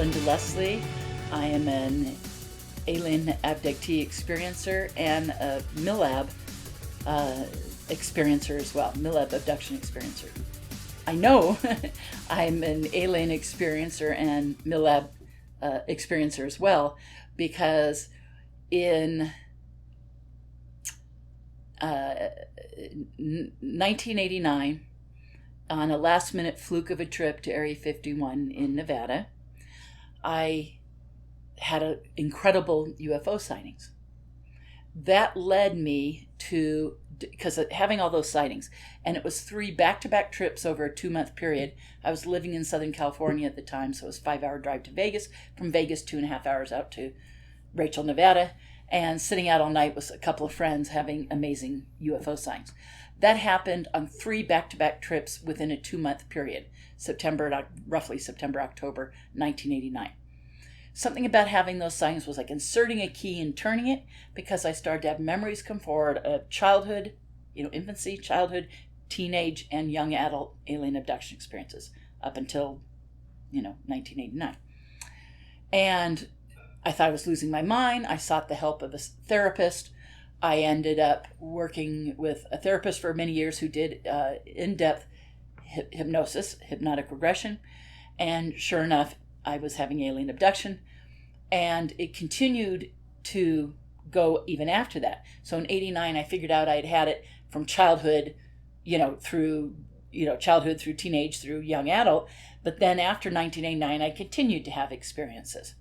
Melinda Leslie. I am an alien abductee experiencer and a Milab experiencer as well, Milab abduction experiencer. I know I'm an alien experiencer and Milab experiencer as well, because in 1989, on a last-minute fluke of a trip to Area 51 in Nevada, I had incredible UFO sightings. That led me to, because of having all those sightings, and it was 3 back-to-back trips over a 2-month period. I was living in Southern California at the time, so it was a 5-hour drive to Vegas. From Vegas, 2.5 hours out to Rachel, Nevada, and sitting out all night with a couple of friends having amazing UFO sightings. That happened on 3 back-to-back trips within a 2-month period, roughly September, October 1989. Something about having those sightings was like inserting a key and turning it, because I started to have memories come forward of childhood, infancy, childhood, teenage, and young adult alien abduction experiences up until, 1989. And I thought I was losing my mind. I sought the help of a therapist. I ended up working with a therapist for many years who did in-depth hypnosis, hypnotic regression. And sure enough, I was having alien abduction. And it continued to go even after that. So in 89, I figured out I'd had it from childhood, through teenage, through young adult. But then after 1989, I continued to have experiences.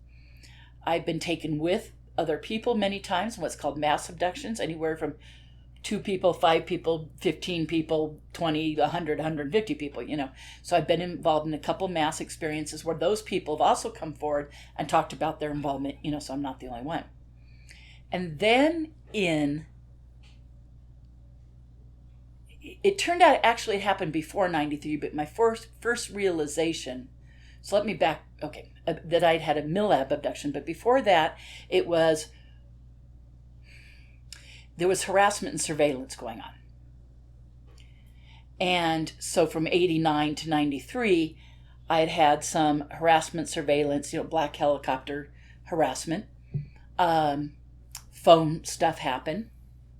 I've been taken with other people many times, what's called mass abductions, anywhere from 2 people, 5 people, 15 people, 20, 100, 150 people, So I've been involved in a couple mass experiences where those people have also come forward and talked about their involvement, so I'm not the only one. And then it turned out actually it happened before 93, but my first realization, so let me back, that I'd had a Milab abduction, but before that, there was harassment and surveillance going on. And so from 89 to 93, I had some harassment, surveillance, black helicopter harassment. Phone stuff happened,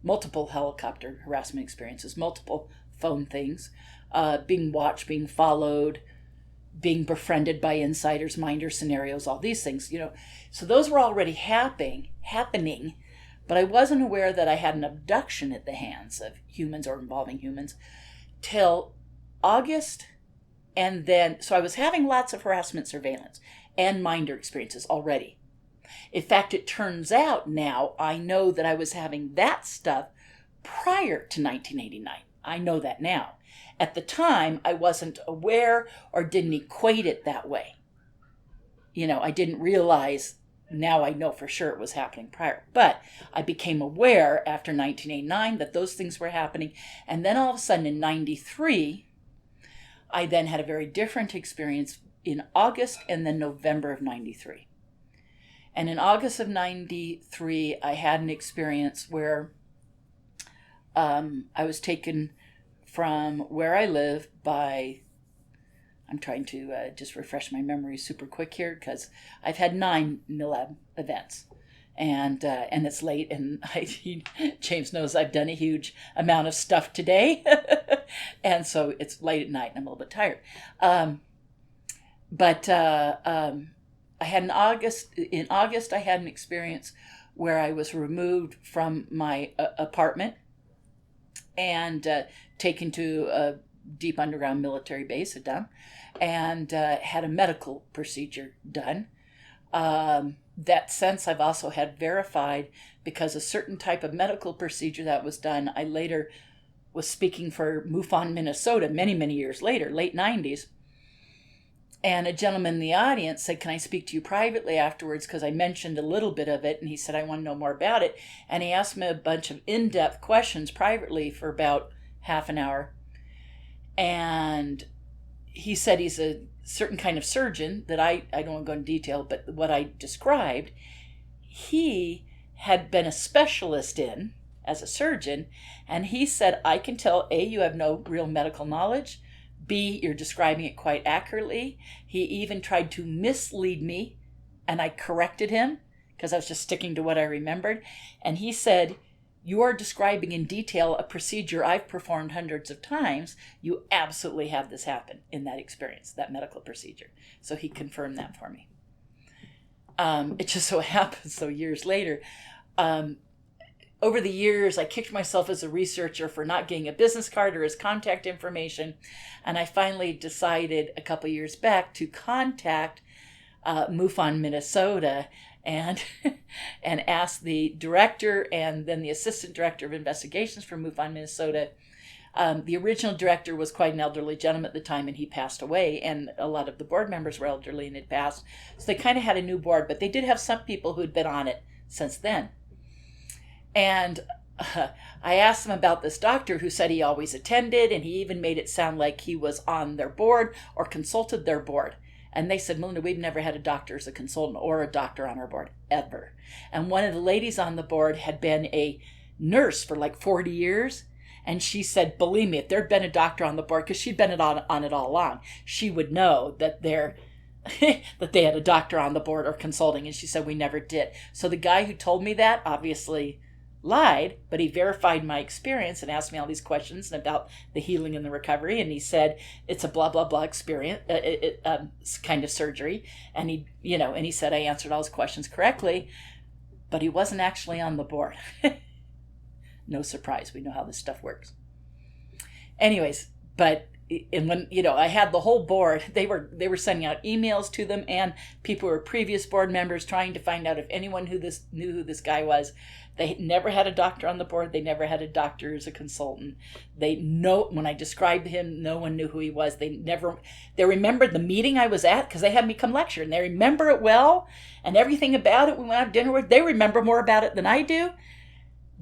multiple helicopter harassment experiences, multiple phone things, being watched, being followed, being befriended by insiders, minders, scenarios, all these things, So those were already happening, but I wasn't aware that I had an abduction at the hands of humans or involving humans till August. And then, so I was having lots of harassment, surveillance, and minder experiences already. In fact, it turns out now I know that I was having that stuff prior to 1989. I know that now. At the time, I wasn't aware or didn't equate it that way. I didn't realize, now I know for sure it was happening prior. But I became aware after 1989 that those things were happening. And then all of a sudden in 93, I then had a very different experience in August and then November of 93. And in August of 93, I had an experience where I was taken from where I live by, I'm trying to just refresh my memory super quick here, because I've had 9 Milab events, and it's late, and James knows I've done a huge amount of stuff today, and so it's late at night and I'm a little bit tired. But I had in August I had an experience where I was removed from my apartment and taken to a deep underground military base at Dam, and had a medical procedure done. That since I've also had verified, because a certain type of medical procedure that was done, I later was speaking for MUFON, Minnesota, many, many years later, late 90s. And a gentleman in the audience said, "Can I speak to you privately afterwards?" Because I mentioned a little bit of it, and he said, "I want to know more about it." And he asked me a bunch of in-depth questions privately for about half an hour. And he said he's a certain kind of surgeon that I don't want to go into detail, but what I described, he had been a specialist in as a surgeon. And he said, "I can tell, A, you have no real medical knowledge. B, you're describing it quite accurately. He even tried to mislead me, and I corrected him because I was just sticking to what I remembered. And he said, you are describing in detail a procedure I've performed hundreds of times. You absolutely have this happen in that experience, that medical procedure. So he confirmed that for me. It just so happens, so years later, over the years, I kicked myself as a researcher for not getting a business card or his contact information. And I finally decided a couple years back to contact MUFON Minnesota and and ask the director and then the assistant director of investigations for MUFON Minnesota. The original director was quite an elderly gentleman at the time, and he passed away, and a lot of the board members were elderly and had passed. So they kind of had a new board, but they did have some people who had been on it since then. And I asked them about this doctor who said he always attended, and he even made it sound like he was on their board or consulted their board. And they said, Melinda, we've never had a doctor as a consultant or a doctor on our board, ever. And one of the ladies on the board had been a nurse for like 40 years. And she said, believe me, if there'd been a doctor on the board, because she'd been on it all along, she would know that that they had a doctor on the board or consulting. And she said, we never did. So the guy who told me that obviously lied, but he verified my experience and asked me all these questions about the healing and the recovery. And he said, it's a blah, blah, blah experience, kind of surgery. And he said, I answered all his questions correctly, but he wasn't actually on the board. No surprise. We know how this stuff works. Anyways, and when, I had the whole board, they were sending out emails to them, and people who were previous board members trying to find out if anyone knew who this guy was. They never had a doctor on the board. They never had a doctor as a consultant. When I described him, no one knew who he was. They remembered the meeting I was at because they had me come lecture, and they remember it well, and everything about it we went out to dinner with. They remember more about it than I do.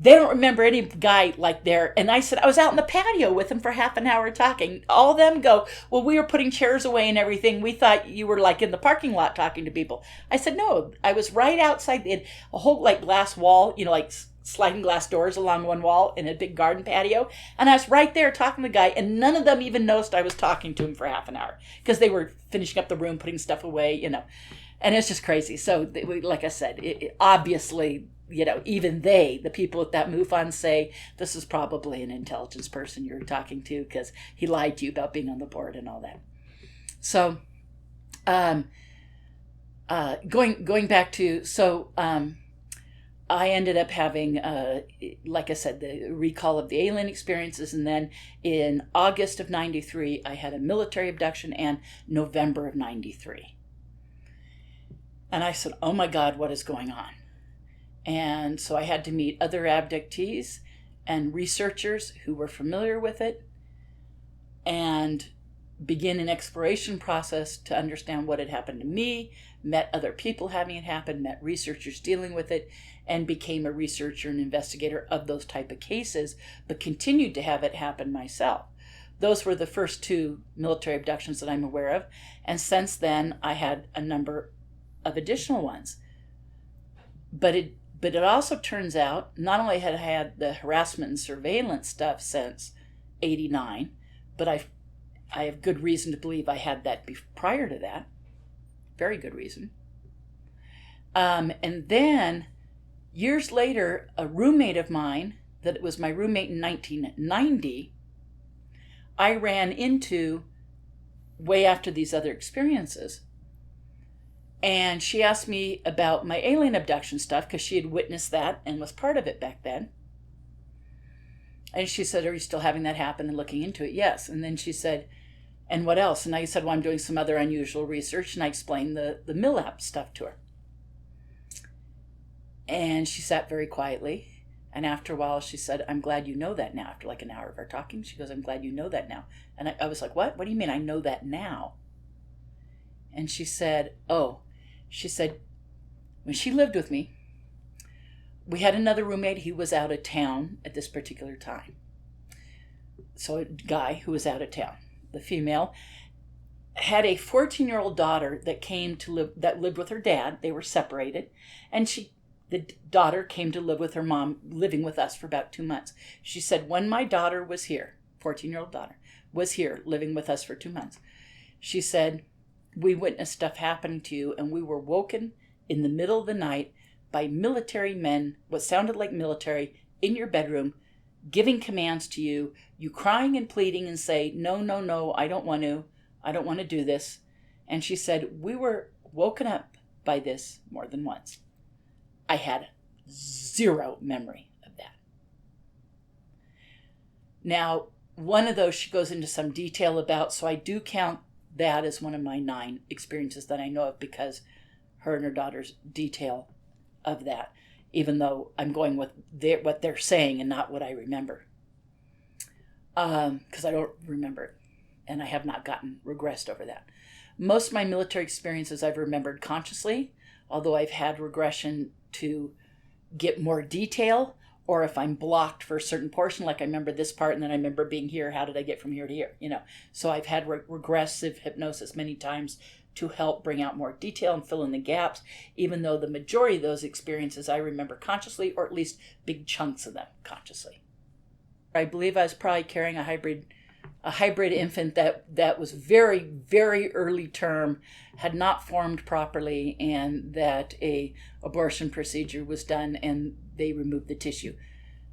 They don't remember any guy like there. And I said, I was out in the patio with him for half an hour talking. All of them go, well, we were putting chairs away and everything. We thought you were like in the parking lot talking to people. I said, no, I was right outside. They had a whole like glass wall, like sliding glass doors along one wall in a big garden patio. And I was right there talking to the guy, and none of them even noticed I was talking to him for half an hour because they were finishing up the room, putting stuff away, And it's just crazy. So like I said, obviously, even the people at that MUFON say, this is probably an intelligence person you're talking to because he lied to you about being on the board and all that. So going back to, I ended up having, like I said, the recall of the alien experiences. And then in August of 93, I had a military abduction, and November of 93. And I said, oh my God, what is going on? And so I had to meet other abductees and researchers who were familiar with it and begin an exploration process to understand what had happened to me, met other people having it happen, met researchers dealing with it, and became a researcher and investigator of those type of cases, but continued to have it happen myself. Those were the first two military abductions that I'm aware of. And since then, I had a number of additional ones. But it also turns out, not only had I had the harassment and surveillance stuff since 89, but I have good reason to believe I had that prior to that. Very good reason. And then, years later, a roommate of mine, that was my roommate in 1990, I ran into way after these other experiences. And she asked me about my alien abduction stuff because she had witnessed that and was part of it back then. And she said, are you still having that happen and looking into it? Yes. And then she said, and what else? And I said, well, I'm doing some other unusual research. And I explained the Milab stuff to her. And she sat very quietly. And after a while, she said, I'm glad you know that now. After like an hour of our talking, she goes, I'm glad you know that now. And I was like, what? What do you mean I know that now? And she said, when she lived with me, we had another roommate. He was out of town at this particular time. So a guy who was out of town, the female, had a 14-year-old daughter that lived with her dad. They were separated. And the daughter came to live with her mom, living with us for about 2 months. She said, when my daughter was here, 14-year-old daughter, was here living with us for 2 months. She said, we witnessed stuff happening to you, and we were woken in the middle of the night by military men, what sounded like military, in your bedroom, giving commands to you, you crying and pleading and say, no, no, no, I don't want to do this. And she said, we were woken up by this more than once. I had zero memory of that. Now, one of those she goes into some detail about, so I do count that as one of my 9 experiences that I know of, because her and her daughter's detail of that, even though I'm going with what they're saying and not what I remember. Because I don't remember it, and I have not gotten regressed over that. Most of my military experiences I've remembered consciously, although I've had regression to get more detail, or if I'm blocked for a certain portion, like I remember this part and then I remember being here, how did I get from here to here? So I've had regressive hypnosis many times to help bring out more detail and fill in the gaps, even though the majority of those experiences I remember consciously, or at least big chunks of them consciously. I believe I was probably carrying a hybrid infant that was very, very early term, had not formed properly, and that a abortion procedure was done and they removed the tissue.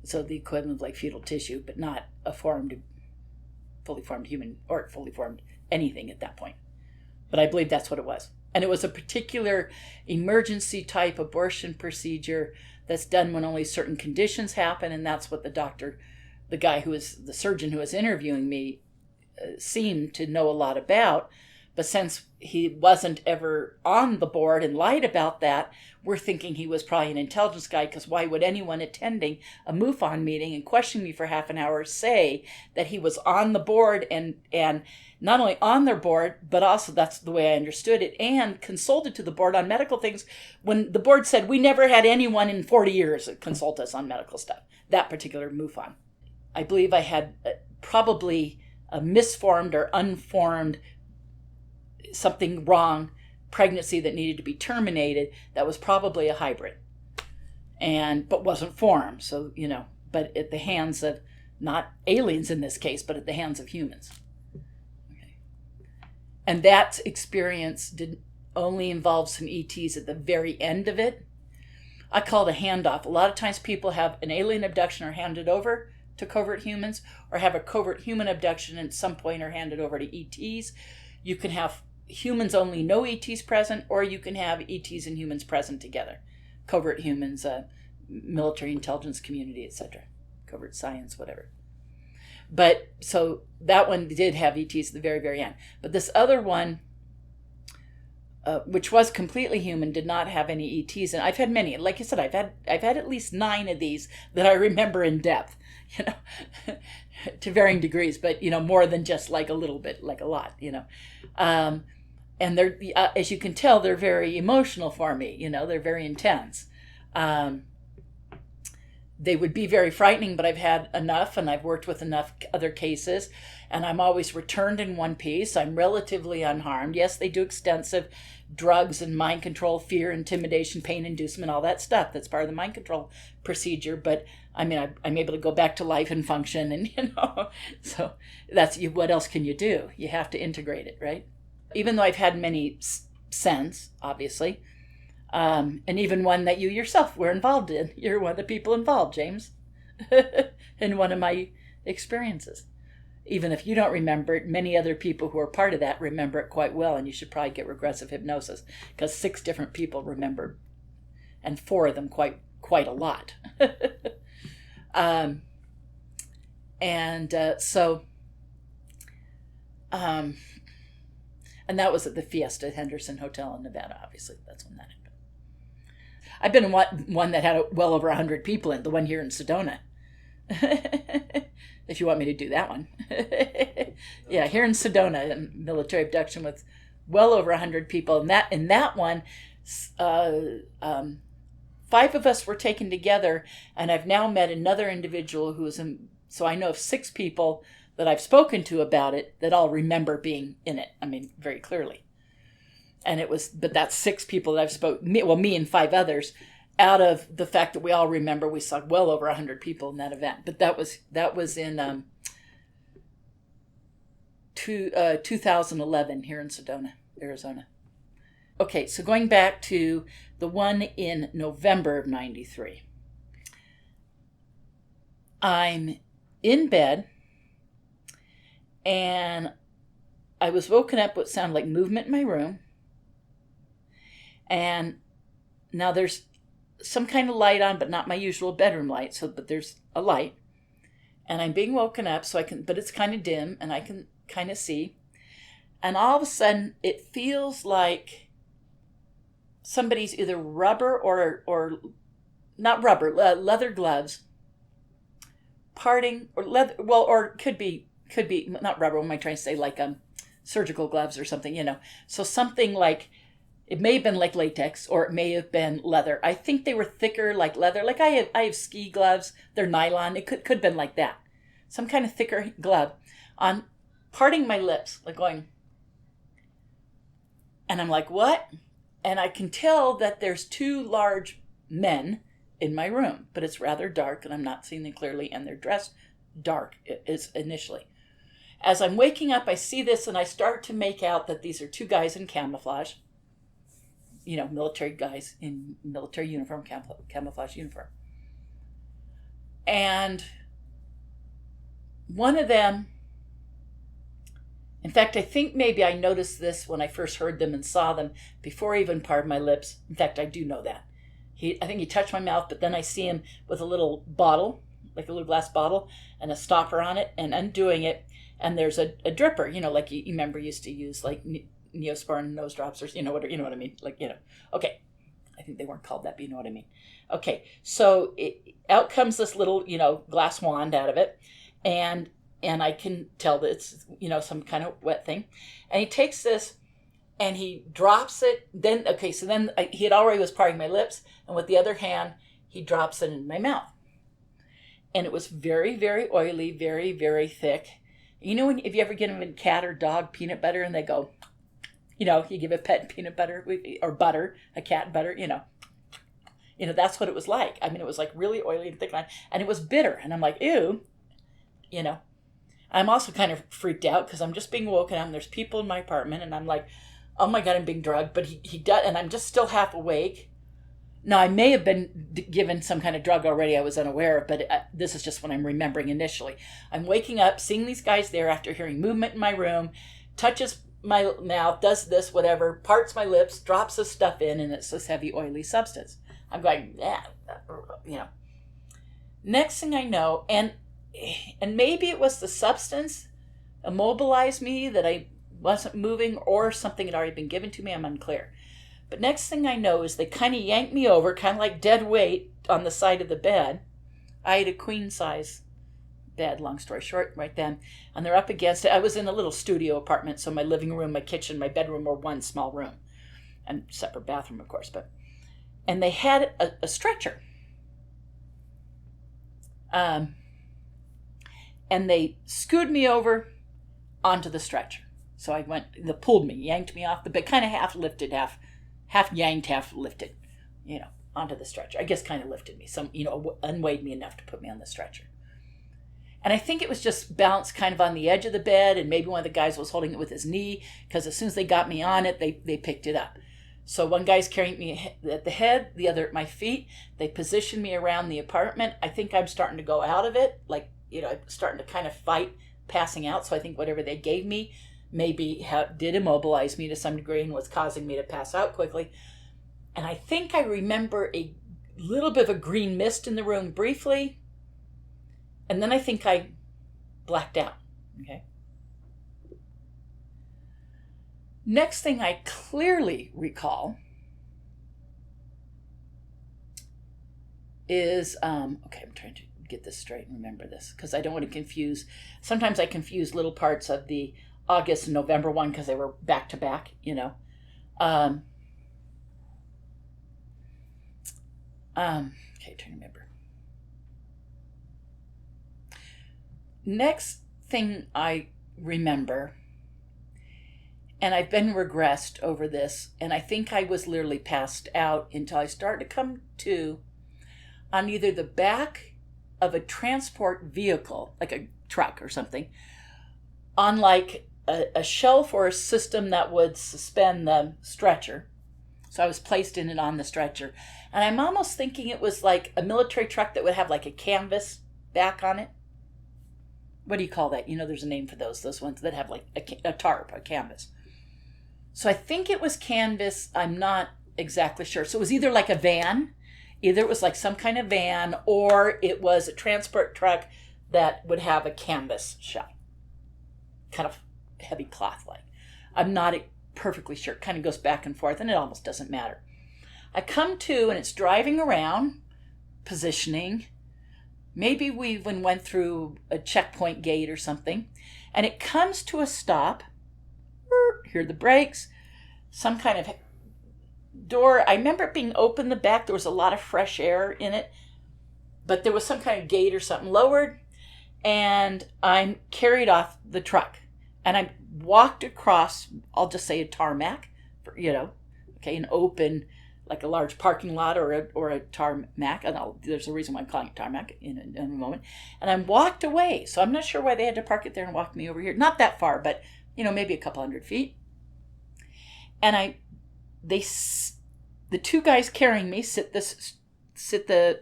So the equivalent of like fetal tissue, but not a fully formed human or fully formed anything at that point. But I believe that's what it was. And it was a particular emergency type abortion procedure that's done when only certain conditions happen. And that's what the guy who was the surgeon who was interviewing me seemed to know a lot about. But since he wasn't ever on the board and lied about that, we're thinking he was probably an intelligence guy, because why would anyone attending a MUFON meeting and questioning me for half an hour say that he was on the board and not only on their board, but also, that's the way I understood it, and consulted to the board on medical things, when the board said we never had anyone in 40 years consult us on medical stuff, that particular MUFON. I believe I had probably a misformed or unformed, something wrong, pregnancy that needed to be terminated. That was probably a hybrid, but wasn't formed. So, but at the hands of not aliens in this case, but at the hands of humans. Okay. And that experience did only involve some ETs at the very end of it. I call it a handoff. A lot of times people have an alien abduction or handed over to covert humans, or have a covert human abduction and at some point are handed over to ETs. You can have humans only, no ETs present, or you can have ETs and humans present together. Covert humans, military intelligence community, etc. Covert science, whatever. But so that one did have ETs at the very, very end. But this other one, which was completely human, did not have any ETs. And I've had many. Like I said, I've had at least 9 of these that I remember in depth, to varying degrees, but more than just like a little bit, like a lot, and they're, as you can tell, they're very emotional for me. They're very intense. They would be very frightening, but I've had enough, and I've worked with enough other cases, and I'm always returned in one piece. I'm relatively unharmed. Yes, they do extensive drugs and mind control, fear, intimidation, pain inducement, all that stuff. That's part of the mind control procedure. But I mean, I'm able to go back to life and function, and so that's you. What else can you do? You have to integrate it, right? Even though I've had many since, obviously, and even one that you yourself were involved in. You're one of the people involved, James, in one of my experiences. Even if you don't remember it, many other people who are part of that remember it quite well, and you should probably get regressive hypnosis, because 6 different people remember, and 4 of them quite a lot. And that was at the Fiesta Henderson Hotel in Nevada, obviously. That's when that happened. I've been in one that had well over 100 people in, the one here in Sedona. If you want me to do that one. Yeah, here in Sedona, a military abduction with well over 100 people. And in that one, 5 of us were taken together, and I've now met another individual who is so I know of 6 people that I've spoken to about it that all remember being in it. I mean, very clearly. And but that's 6 people that I've spoken, me and 5 others, out of the fact that we all remember we saw well over 100 people in that event. But that was in 2011 here in Sedona, Arizona. Okay, so going back to the one in November of 93. I'm in bed, and I was woken up with what sounded like movement in my room. And now there's some kind of light on, but not my usual bedroom light. But there's a light, and I'm being woken up, but it's kind of dim, and I can kind of see. And all of a sudden, it feels like somebody's either rubber or not rubber, leather gloves parting, or leather, well, or could be not rubber. What am I trying to say? Like surgical gloves or something, So something like, it may have been like latex, or it may have been leather. I think they were thicker, like leather. Like I have ski gloves. They're nylon. It could have been like that. Some kind of thicker glove on parting my lips, like going. And I'm like, what? And I can tell that there's two large men in my room, but it's rather dark and I'm not seeing them clearly, and they're dressed dark is initially. As I'm waking up, I see this and I start to make out that these are two guys in camouflage, military guys in military uniform, camouflage uniform. And one of them, in fact, I think maybe I noticed this when I first heard them and saw them before I even parted my lips. In fact, I do know that. I think he touched my mouth, but then I see him with a little bottle, like a little glass bottle, and a stopper on it, and undoing it, and there's a dripper, like you remember used to use, like Neosporin nose drops, or you know what I mean, Okay, I think they weren't called that, but you know what I mean. Okay, so out comes this little, glass wand out of it, and I can tell that it's, some kind of wet thing, and he takes this. And he drops it. Then he had already was parting my lips, and with the other hand, he drops it in my mouth. And it was very, very oily, very, very thick. If you ever get them in cat or dog peanut butter, and they go, you give a pet peanut butter or butter, a cat butter, that's what it was like. I mean, it was like really oily and thick, and it was bitter. And I'm like, ew, I'm also kind of freaked out because I'm just being woken up, and there's people in my apartment, and I'm like, oh my God, I'm being drugged. But he does, and I'm just still half awake. Now, I may have been given some kind of drug already I was unaware of, but this is just what I'm remembering initially. I'm waking up, seeing these guys there after hearing movement in my room, touches my mouth, does this, whatever, parts my lips, drops this stuff in, and it's this heavy, oily substance. I'm going, yeah. Next thing I know, and maybe it was the substance immobilized me that I wasn't moving, or something had already been given to me. I'm unclear. But next thing I know is they kind of yanked me over, kind of like dead weight on the side of the bed. I had a queen size bed, long story short, right then. And they're up against it. I was in a little studio apartment, so my living room, my kitchen, my bedroom were one small room. And separate bathroom, of course. And they had a stretcher. And they scooted me over onto the stretcher. So I went, they pulled me, yanked me off the bed, kind of half lifted, half yanked, half lifted, onto the stretcher. I guess kind of lifted me, unweighed me enough to put me on the stretcher. And I think it was just balanced kind of on the edge of the bed, and maybe one of the guys was holding it with his knee, because as soon as they got me on it, they picked it up. So one guy's carrying me at the head, the other at my feet. They positioned me around the apartment. I think I'm starting to go out of it, I'm starting to kind of fight passing out. So I think whatever they gave me maybe did immobilize me to some degree and was causing me to pass out quickly. And I think I remember a little bit of a green mist in the room briefly. And then I think I blacked out. Okay. Next thing I clearly recall is, I'm trying to get this straight and remember this, because I don't want to confuse. Sometimes I confuse little parts of the August and November one because they were back to back, Okay, trying to remember. Next thing I remember, and I've been regressed over this, and I think I was literally passed out until I started to come to on either the back of a transport vehicle, like a truck or something, on like a shelf or a system that would suspend the stretcher. So I was placed in it on the stretcher. And I'm almost thinking it was like a military truck that would have like a canvas back on it. What do you call that? There's a name for those ones that have like a tarp, a canvas. So I think it was canvas. I'm not exactly sure. So it was either like a van, either it was like some kind of van, or it was a transport truck that would have a canvas shell. Kind of heavy cloth like. I'm not perfectly sure. It kind of goes back and forth, and it almost doesn't matter. I come to, and it's driving around, positioning. Maybe we even went through a checkpoint gate or something, and it comes to a stop. Hear the brakes, some kind of door. I remember it being open the back. There was a lot of fresh air in it, but there was some kind of gate or something lowered, and I'm carried off the truck, and I walked across, I'll just say a tarmac, an open, like a large parking lot or a tarmac. And there's a reason why I'm calling it tarmac in a moment. And I walked away. So I'm not sure why they had to park it there and walk me over here. Not that far, but maybe a couple hundred feet. And the two guys carrying me sit the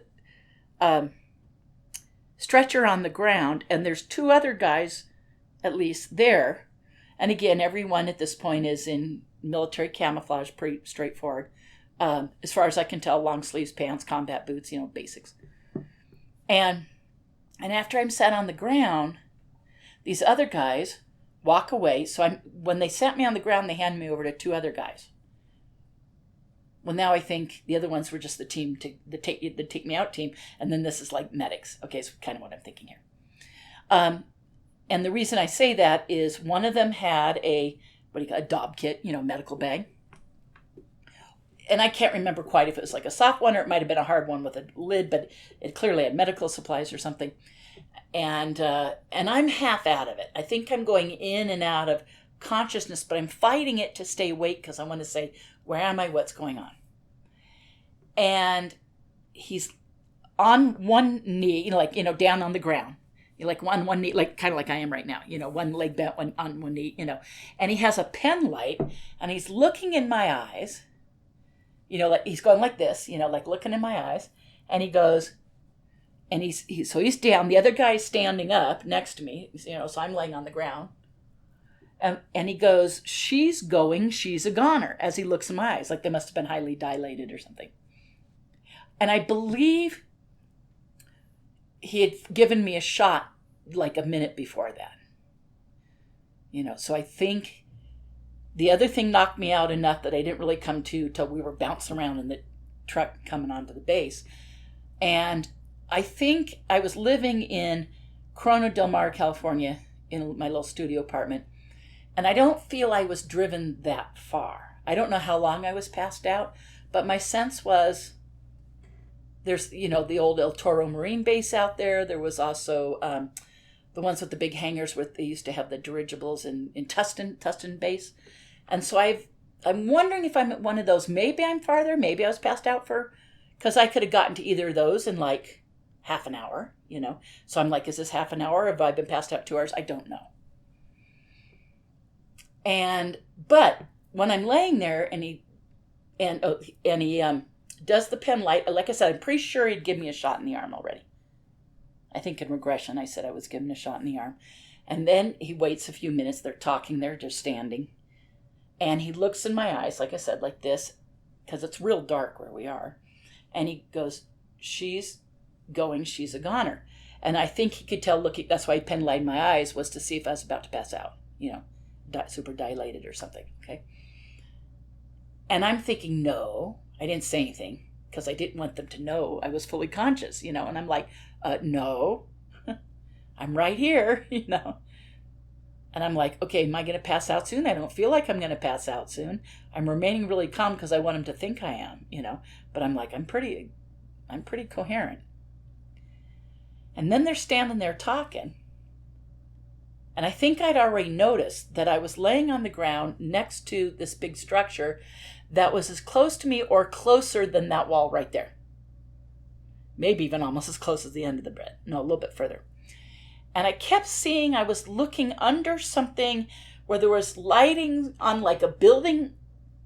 stretcher on the ground, and there's two other guys at least there. And again, everyone at this point is in military camouflage, pretty straightforward. As far as I can tell, long sleeves, pants, combat boots, basics. And after I'm sat on the ground, these other guys walk away. So when they sat me on the ground, they handed me over to two other guys. Well, now I think the other ones were just the team, the take me out team, and then this is like medics. Okay, it's kind of what I'm thinking here. And the reason I say that is one of them had a DOB kit, medical bag. And I can't remember quite if it was like a soft one or it might have been a hard one with a lid, but it clearly had medical supplies or something. And I'm half out of it. I think I'm going in and out of consciousness, but I'm fighting it to stay awake because I want to say, where am I? What's going on? And he's on one knee, down on the ground. Like one knee, like kind of like I am right now, one leg bent on one knee, and he has a pen light and he's looking in my eyes, like he's going like this, like looking in my eyes, and he goes, and he's down. The other guy's standing up next to me, so I'm laying on the ground, and he goes, she's a goner, as he looks in my eyes, like they must have been highly dilated or something. And I believe he had given me a shot like a minute before that. So I think the other thing knocked me out enough that I didn't really come to till we were bouncing around in the truck coming onto the base. And I think I was living in Corona del Mar, California, in my little studio apartment. And I don't feel I was driven that far. I don't know how long I was passed out, but my sense was there's, the old El Toro Marine base out there. There was also the ones with the big hangars where they used to have the dirigibles in Tustin base. And so I'm wondering if I'm at one of those. Maybe I'm farther. Maybe I was passed out because I could have gotten to either of those in like half an hour, So I'm like, is this half an hour? Or have I been passed out 2 hours? I don't know. But when I'm laying there and he does the pen light, like I said, I'm pretty sure he'd give me a shot in the arm already. I think in regression, I said I was given a shot in the arm. And then he waits a few minutes. They're talking. They're just standing. And he looks in my eyes, like I said, like this, because it's real dark where we are. And he goes, she's a goner. And I think he could tell, that's why he pen lighted my eyes, was to see if I was about to pass out, super dilated or something, okay? And I'm thinking, no, I didn't say anything because I didn't want them to know I was fully conscious, and I'm like, no, I'm right here, And I'm like, okay, am I going to pass out soon? I don't feel like I'm going to pass out soon. I'm remaining really calm because I want him to think I am, but I'm like, I'm pretty coherent. And then they're standing there talking. And I think I'd already noticed that I was laying on the ground next to this big structure that was as close to me or closer than that wall right there. Maybe even almost as close as the end of the bed. No, a little bit further. And I kept seeing, I was looking under something where there was lighting on like a building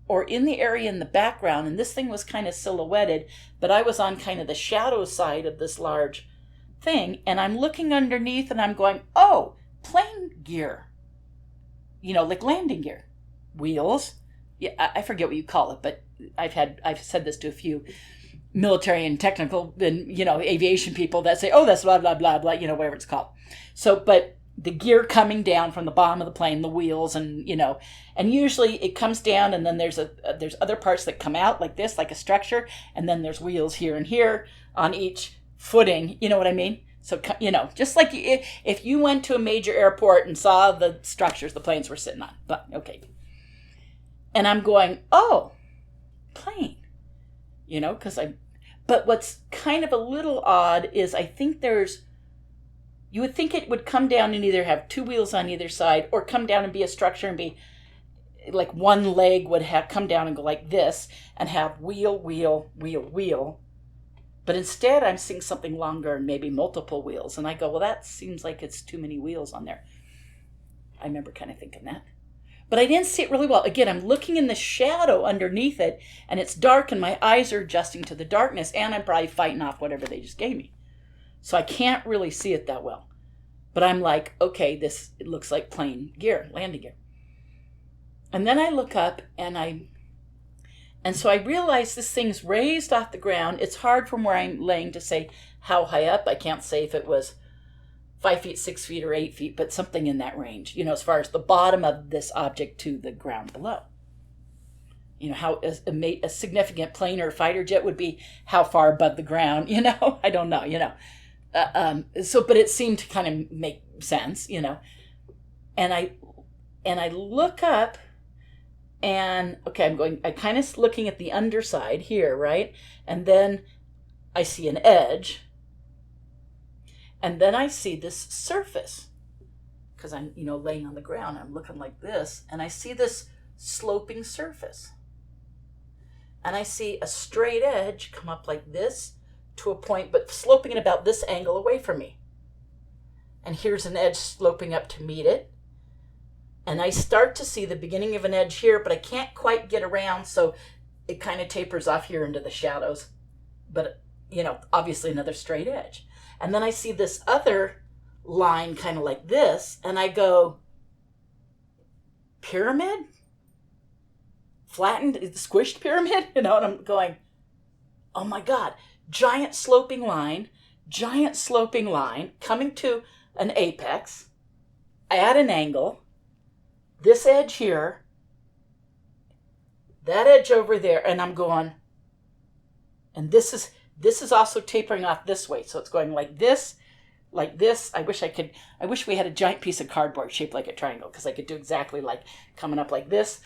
or in the area in the background, and this thing was kind of silhouetted, but I was on kind of the shadow side of this large thing, and I'm looking underneath and I'm going, oh, plane gear. Like landing gear. Wheels. Yeah, I forget what you call it, but I've said this to a few military and technical and aviation people that say, oh, that's blah blah blah blah, whatever it's called. So, but the gear coming down from the bottom of the plane, the wheels, and and usually it comes down, and then there's other parts that come out like this, like a structure, and then there's wheels here and here on each footing. You know what I mean? So just like if you went to a major airport and saw the structures the planes were sitting on. But okay, and I'm going, oh, plane, but what's kind of a little odd is I think you would think it would come down and either have two wheels on either side or come down and be a structure and be like one leg would have come down and go like this and have wheel, wheel, wheel, wheel. But instead I'm seeing something longer and maybe multiple wheels. And I go, well, that seems like it's too many wheels on there. I remember kind of thinking that. But I didn't see it really well. Again, I'm looking in the shadow underneath it, and it's dark, and my eyes are adjusting to the darkness, and I'm probably fighting off whatever they just gave me. So I can't really see it that well. But I'm like, okay, it looks like plane gear, landing gear. And then I look up, and so I realize this thing's raised off the ground. It's hard from where I'm laying to say how high up. I can't say if it was 5 feet, 6 feet, or 8 feet, but something in that range, as far as the bottom of this object to the ground below. How a significant plane or fighter jet would be, how far above the ground, I don't know, but it seemed to kind of make sense, and I look up, and okay, I'm kind of looking at the underside here, right? And then I see an edge. And then I see this surface, because I'm, laying on the ground. I'm looking like this, and I see this sloping surface. And I see a straight edge come up like this to a point, but sloping at about this angle away from me. And here's an edge sloping up to meet it. And I start to see the beginning of an edge here, but I can't quite get around, so it kind of tapers off here into the shadows. But, obviously another straight edge. And then I see this other line kind of like this, and I go, pyramid? Flattened, squished pyramid? And I'm going, oh my God, giant sloping line coming to an apex at an angle, this edge here, that edge over there, and I'm going, and this is also tapering off this way. So it's going like this. I wish we had a giant piece of cardboard shaped like a triangle, because I could do exactly like coming up like this,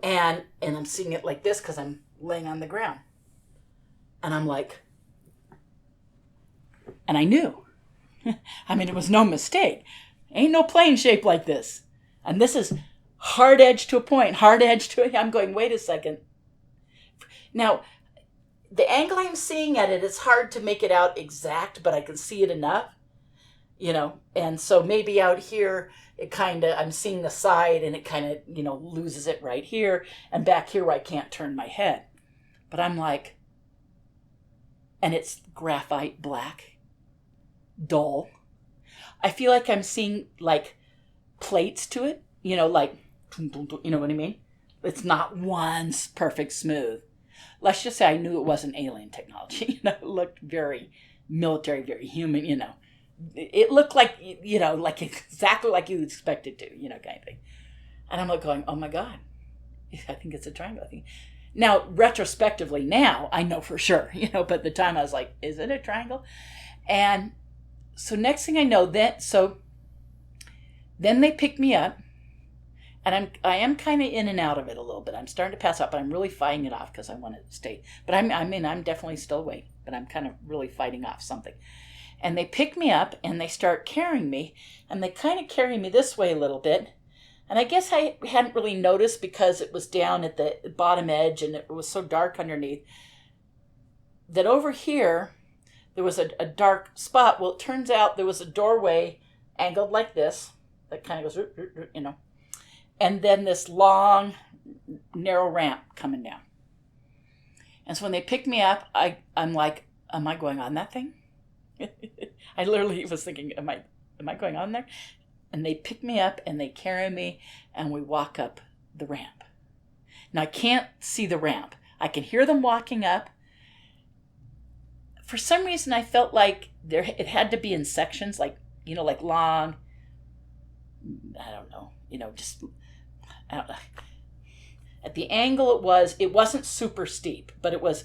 And I'm seeing it like this because I'm laying on the ground. And I'm like, and I knew. It was no mistake. Ain't no plane shaped like this. And this is hard edge to a point, I'm going, wait a second. Now, the angle I'm seeing at it, it's hard to make it out exact, but I can see it enough, and so maybe out here, I'm seeing the side, and it kind of, loses it right here, and back here where I can't turn my head. But I'm like, and it's graphite black, dull. I feel like I'm seeing, like, plates to it, like, you know what I mean? It's not one perfect smooth. Let's just say I knew it wasn't alien technology. It looked very military, very human, It looked like, like exactly like you would expect it to, kind of thing. And I'm like going, oh my God, I think it's a triangle. Now, retrospectively now, I know for sure, but at the time I was like, is it a triangle? And so next thing I know, then they pick me up. And I am kind of in and out of it a little bit. I'm starting to pass out, but I'm really fighting it off because I want to stay. But I'm definitely still awake, but I'm kind of really fighting off something. And they pick me up and they start carrying me, and they kind of carry me this way a little bit. And I guess I hadn't really noticed because it was down at the bottom edge and it was so dark underneath that over here there was a dark spot. Well, it turns out there was a doorway angled like this, that kind of goes, and then this long, narrow ramp coming down. And so when they picked me up, I'm like, am I going on that thing? I literally was thinking, am I going on there? And they pick me up and they carry me and we walk up the ramp. Now I can't see the ramp. I can hear them walking up. For some reason I felt like it had to be in sections, like, like long, I don't know, I don't know. At the angle it wasn't super steep, but it was,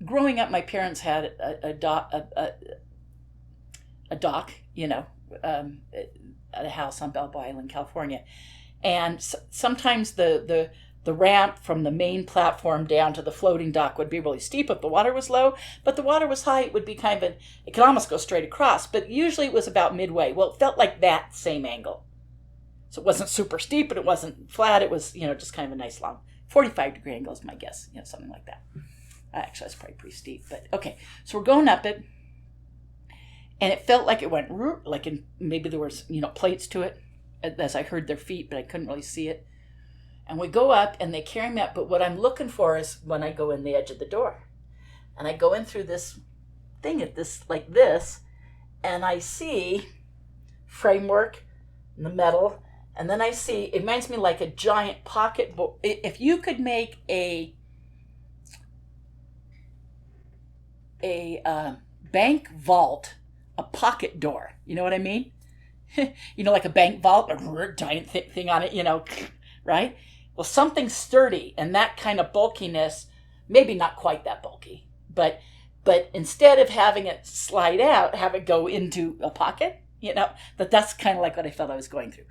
growing up, my parents had a dock, at a house on Balboa Island, California. And sometimes the ramp from the main platform down to the floating dock would be really steep if the water was low, but the water was high, it would be it could almost go straight across, but usually it was about midway. Well, it felt like that same angle. So it wasn't super steep, but it wasn't flat. It was, just kind of a nice long 45-degree angle is my guess, something like that. Actually, that's probably pretty steep, but okay. So we're going up it, and it felt like it went, like maybe there was, plates to it, as I heard their feet, but I couldn't really see it. And we go up, and they carry me up, but what I'm looking for is when I go in the edge of the door. And I go in through this thing, like this, and I see framework, the metal, and then I see, it reminds me like a giant pocket. If you could make a bank vault, a pocket door, you know what I mean? Like a bank vault, a giant thing on it, right? Well, something sturdy and that kind of bulkiness, maybe not quite that bulky, but instead of having it slide out, have it go into a pocket, that's kind of like what I felt I was going through.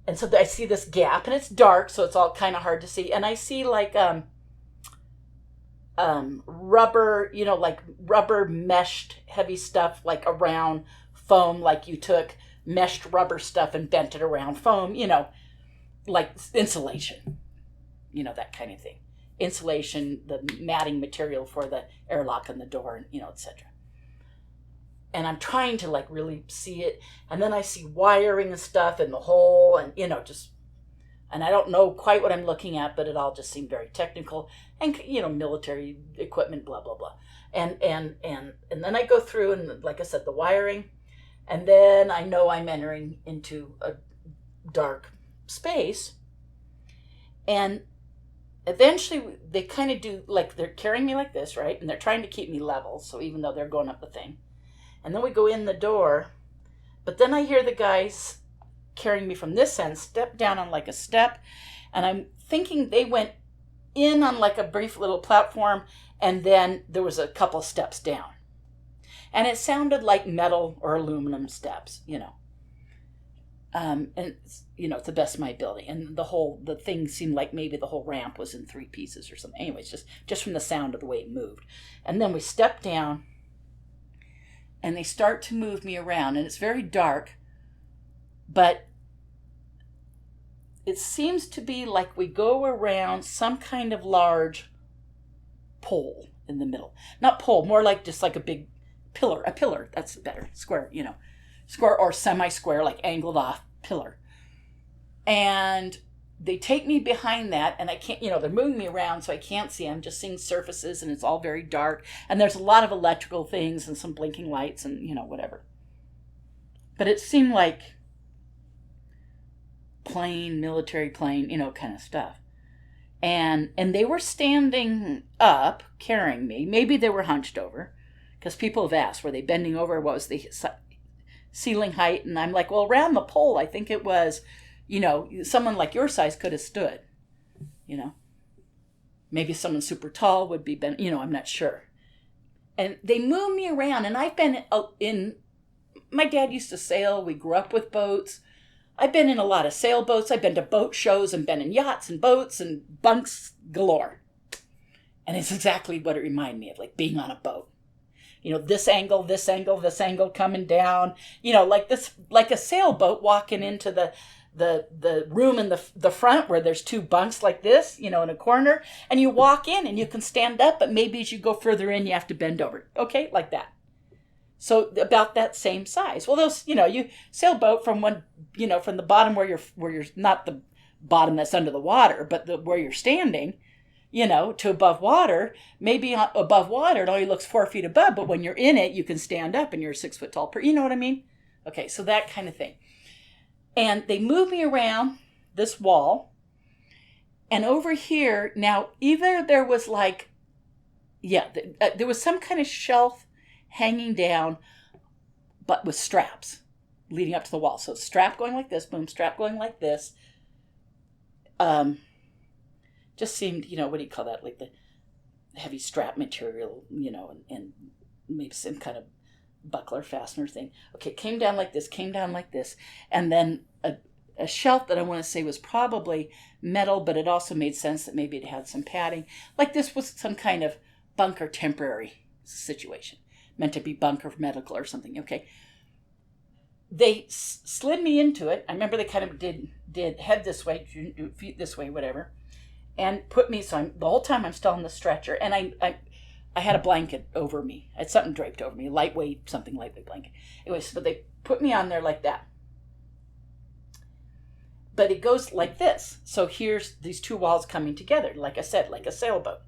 And so I see this gap, and it's dark, so it's all kind of hard to see. And I see like rubber, like rubber meshed heavy stuff, like around foam, like you took meshed rubber stuff and bent it around foam, like insulation, that kind of thing. Insulation, the matting material for the airlock on the door, etc. And I'm trying to like really see it. And then I see wiring and stuff in the hole and, and I don't know quite what I'm looking at, but it all just seemed very technical and, military equipment, blah, blah, blah. And then I go through and like I said, the wiring, and then I know I'm entering into a dark space. And eventually they kind of do, like they're carrying me like this, right? And they're trying to keep me level. So even though they're going up the thing, and then we go in the door, but then I hear the guys carrying me from this end step down on like a step, and I'm thinking they went in on like a brief little platform, and then there was a couple steps down. And it sounded like metal or aluminum steps, and to the best of my ability. And the thing seemed like maybe the whole ramp was in 3 pieces or something. Anyways, just from the sound of the way it moved. And then we step down, and they start to move me around, and it's very dark, but it seems to be like we go around some kind of large pole in the middle. Not pole, more like just like a big pillar. A pillar, that's better. Square, square or semi-square, like angled off pillar. And they take me behind that, and I can't, they're moving me around, so I can't see. I'm just seeing surfaces, and it's all very dark. And there's a lot of electrical things and some blinking lights and, whatever. But it seemed like military plane, kind of stuff. And they were standing up, carrying me. Maybe they were hunched over, because people have asked, were they bending over? What was the ceiling height? And I'm like, well, around the pole, I think it was, someone like your size could have stood, maybe someone super tall would be bent, I'm not sure. And they move me around, and I've been my dad used to sail. We grew up with boats. I've been in a lot of sailboats. I've been to boat shows and been in yachts and boats and bunks galore. And it's exactly what it reminded me of, like being on a boat. This angle, this angle, this angle coming down, like this, like a sailboat walking into the room in the front where there's 2 bunks like this, in a corner, and you walk in and you can stand up, but maybe as you go further in, you have to bend over. Okay, like that. So about that same size. Well, those, you sailboat from from the bottom where you're not the bottom that's under the water, but where you're standing, to above water. Maybe above water, it only looks 4 feet above, but when you're in it, you can stand up and you're 6 foot tall. You know what I mean? Okay, so that kind of thing. And they move me around this wall. And over here, now, either there was there was some kind of shelf hanging down, but with straps leading up to the wall. So strap going like this, boom, strap going like this. Just seemed, what do you call that? Like the heavy strap material, and maybe some kind of buckler fastener thing. Okay, came down like this, and then a shelf that I want to say was probably metal, but it also made sense that maybe it had some padding. Like this was some kind of bunker temporary situation, meant to be bunker medical or something. Okay, they slid me into it. I remember they kind of did head this way, feet this way, whatever, and put me. So the whole time I'm still on the stretcher, and I had a blanket over me. I had something draped over me, lightweight blanket. Anyways, but they put me on there like that. But it goes like this. So here's these two walls coming together, like I said, like a sailboat.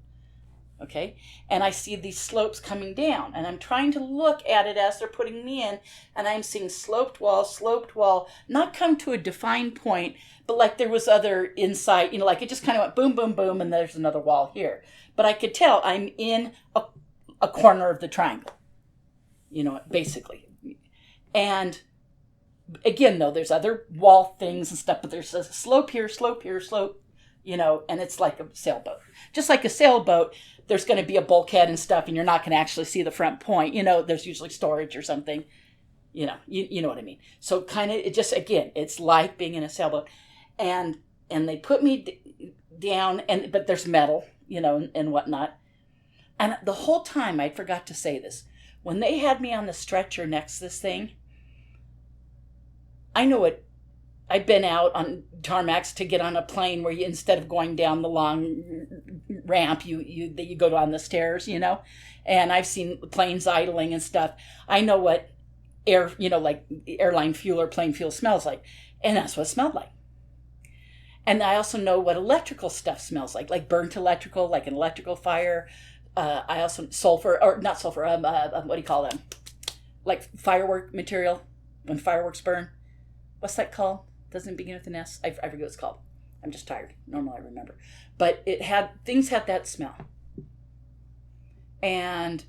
Okay? And I see these slopes coming down. And I'm trying to look at it as they're putting me in. And I'm seeing sloped wall, not come to a defined point, but like there was other inside, like it just kind of went boom, boom, boom, and there's another wall here. But I could tell I'm in a corner of the triangle, basically. And again, though, there's other wall things and stuff, but there's a slope here, slope, and it's like a sailboat. Just like a sailboat, there's going to be a bulkhead and stuff, and you're not going to actually see the front point. There's usually storage or something. You know what I mean. So kind of, it just, again, it's like being in a sailboat. And they put me down, but there's metal, and whatnot. And the whole time, I forgot to say this, when they had me on the stretcher next to this thing, I know it. I've been out on tarmacs to get on a plane where you, instead of going down the long ramp, you go down the stairs, and I've seen planes idling and stuff. I know what like airline fuel or plane fuel smells like, and that's what it smelled like. And I also know what electrical stuff smells like burnt electrical, like an electrical fire. I also not sulfur, what do you call them? Like firework material, when fireworks burn. What's that called? Doesn't it begin with an S? I forget what it's called. I'm just tired. Normally I remember. But things had that smell. And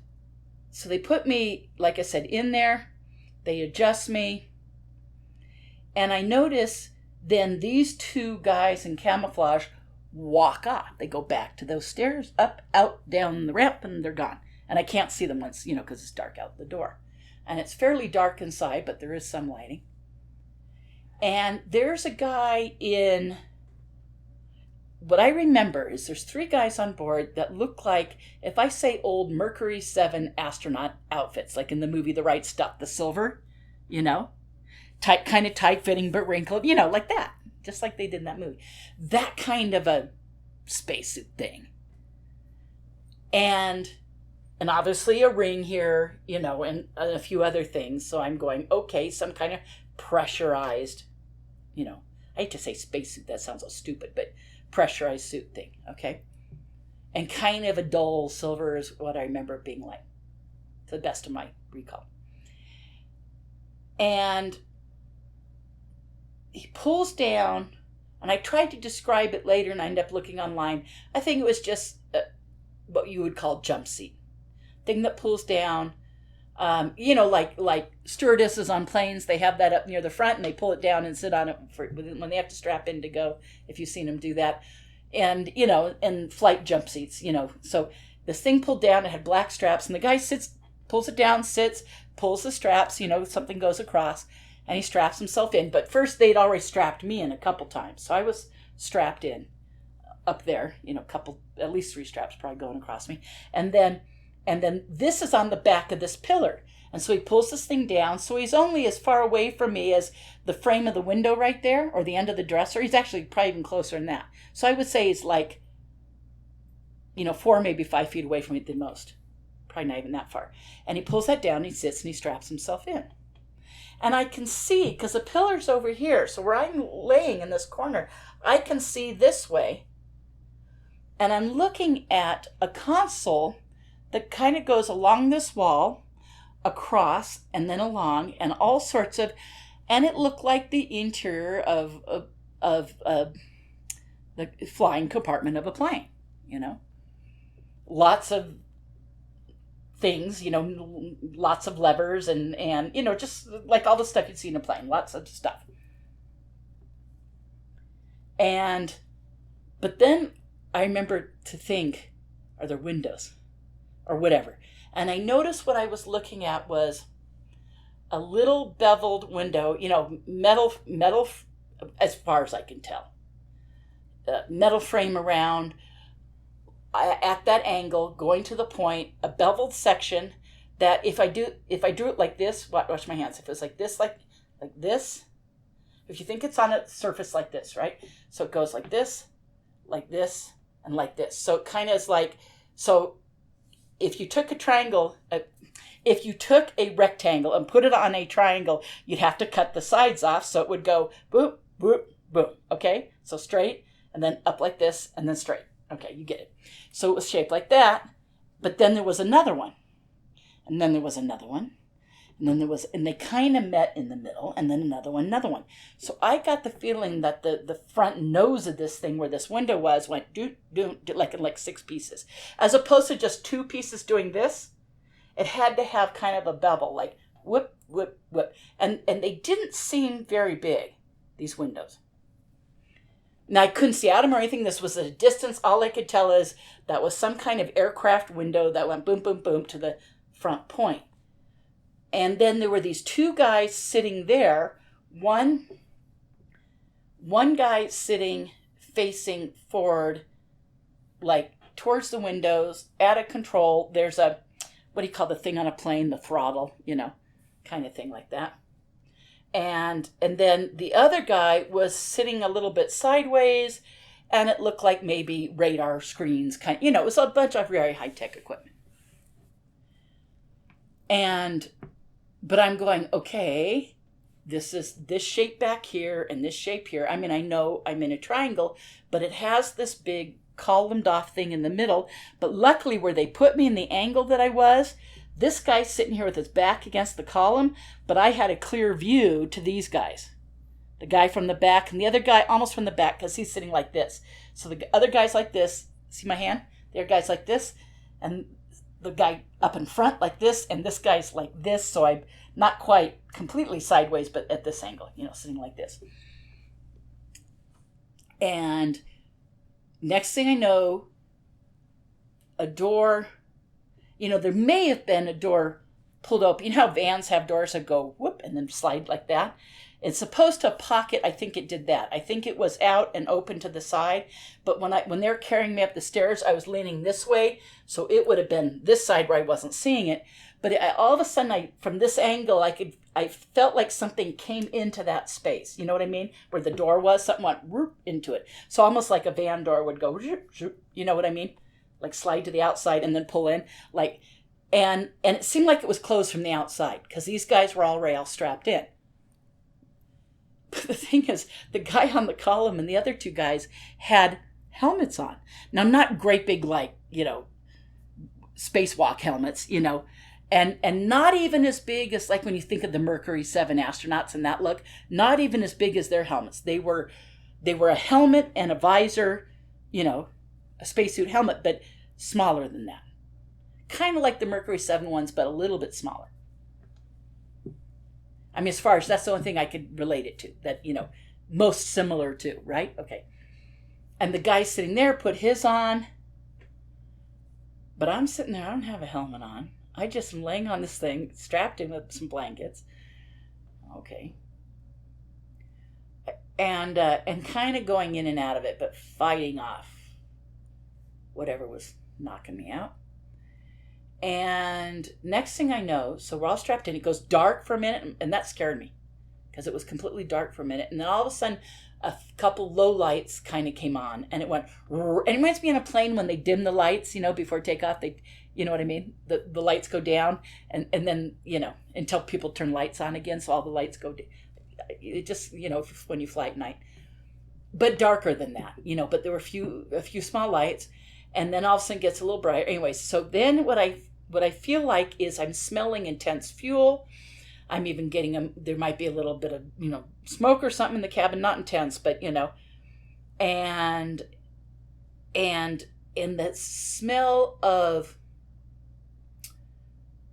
so they put me, like I said, in there. They adjust me. And I notice then these two guys in camouflage walk off. They go back to those stairs, up, out, down the ramp, and they're gone. And I can't see them once, because it's dark out the door. And it's fairly dark inside, but there is some lighting. And there's a guy in, what I remember is there's 3 guys on board that look like, if I say old Mercury 7 astronaut outfits, like in the movie The Right Stuff, the silver, tight, kind of tight-fitting but wrinkled, like that, just like they did in that movie. That kind of a spacesuit thing. And obviously a ring here, and a few other things. So I'm going, okay, some kind of pressurized, I hate to say spacesuit, that sounds so stupid, but pressurized suit thing, okay? And kind of a dull silver is what I remember it being like, to the best of my recall. And he pulls down, and I tried to describe it later, and I ended up looking online. I think it was just what you would call jump seat. Thing that pulls down, like stewardesses on planes, they have that up near the front and they pull it down and sit on it when they have to strap in to go, if you've seen them do that. And, and flight jump seats, So this thing pulled down, it had black straps, and the guy pulls it down, sits, pulls the straps, something goes across, and he straps himself in. But first they'd already strapped me in a couple times. So I was strapped in up there, at least 3 straps probably going across me. And then this is on the back of this pillar. And so he pulls this thing down. So he's only as far away from me as the frame of the window right there, or the end of the dresser. He's actually probably even closer than that. So I would say he's like, 4, maybe 5 feet away from me at the most. probably not even that far. And he pulls that down, he sits, and he straps himself in. And I can see, because the pillar's over here, so where I'm laying in this corner, I can see this way. And I'm looking at a console that kind of goes along this wall, across, and then along, and all sorts of, and it looked like the interior of the flying compartment of a plane, you know. Lots of things, you know, lots of levers and you know, just like all the stuff you'd see in a plane, lots of stuff. But then I remember to think, are there windows or whatever? And I noticed what I was looking at was a little beveled window, you know, metal, as far as I can tell. Metal frame around, at that angle, going to the point, a beveled section that if I drew it like this, watch my hands, if it's like this, like this, if you think it's on a surface like this, right? So it goes like this, and like this. So it kind of is like, so if you took a triangle, if you took a rectangle and put it on a triangle, you'd have to cut the sides off, so it would go boop, boop, boom, okay? So straight, and then up like this, and then straight. Okay, you get it. So it was shaped like that, but then there was another one, and then there was another one, and then there was, and they kind of met in the middle, and then another one. So I got the feeling that the front nose of this thing where this window was went doot, doot, doot, like 6 pieces. As opposed to just 2 pieces doing this, it had to have kind of a bevel, like whoop, whoop, whoop. And they didn't seem very big, these windows. Now, I couldn't see out of them or anything. This was at a distance. All I could tell is that was some kind of aircraft window that went boom, boom, boom to the front point. And then there were these 2 guys sitting there. One guy sitting facing forward, like towards the windows, at a control. There's a, what do you call the thing on a plane? The throttle, you know, kind of thing like that. And then the other guy was sitting a little bit sideways, and it looked like maybe radar screens, kind of, you know, it was a bunch of very high-tech equipment. But I'm going, okay, this is this shape back here and this shape here. I mean, I know I'm in a triangle, but it has this big columned off thing in the middle. But luckily where they put me in the angle that I was, this guy's sitting here with his back against the column, but I had a clear view to these guys. The guy from the back and the other guy almost from the back because he's sitting like this. So the other guy's like this. See my hand? The other guy's like this. And the guy up in front like this. And this guy's like this. So I'm not quite completely sideways, but at this angle, you know, sitting like this. And next thing I know, a door... You know, there may have been a door pulled open. You know how vans have doors that go whoop and then slide like that? It's supposed to pocket. I think it did that. I think it was out and open to the side. But when they were carrying me up the stairs, I was leaning this way. So it would have been this side where I wasn't seeing it. But all of a sudden, from this angle, I felt like something came into that space. You know what I mean? Where the door was, something went whoop into it. So almost like a van door would go, you know what I mean? Like slide to the outside and then pull in, like, and it seemed like it was closed from the outside because these guys were already all strapped in. But the thing is, the guy on the column and the other 2 guys had helmets on. Now, not great big, like, you know, spacewalk helmets, you know, and not even as big as like when you think of the Mercury 7 astronauts and that look, not even as big as their helmets. They were a helmet and a visor, you know, a spacesuit helmet, but smaller than that. Kind of like the Mercury 7 ones, but a little bit smaller. I mean, as far as that's the only thing I could relate it to, that, you know, most similar to, right? Okay. And the guy sitting there put his on, but I'm sitting there, I don't have a helmet on. I just am laying on this thing, strapped in with some blankets. Okay. And kind of going in and out of it, but fighting off whatever was knocking me out. And next thing I know, so we're all strapped in. It goes dark for a minute, and that scared me because it was completely dark for a minute. And then all of a sudden, a couple low lights kind of came on, and it went. And it reminds me on a plane when they dim the lights, you know, before takeoff. You know what I mean? The lights go down, and then, until people turn lights on again, so all the lights go down. It just, when you fly at night. But darker than that, but there were a few small lights, and then all of a sudden it gets a little brighter. Anyways, so then what I feel like is I'm smelling intense fuel. I'm even getting there might be a little bit of, smoke or something in the cabin, not intense, but, and in that smell of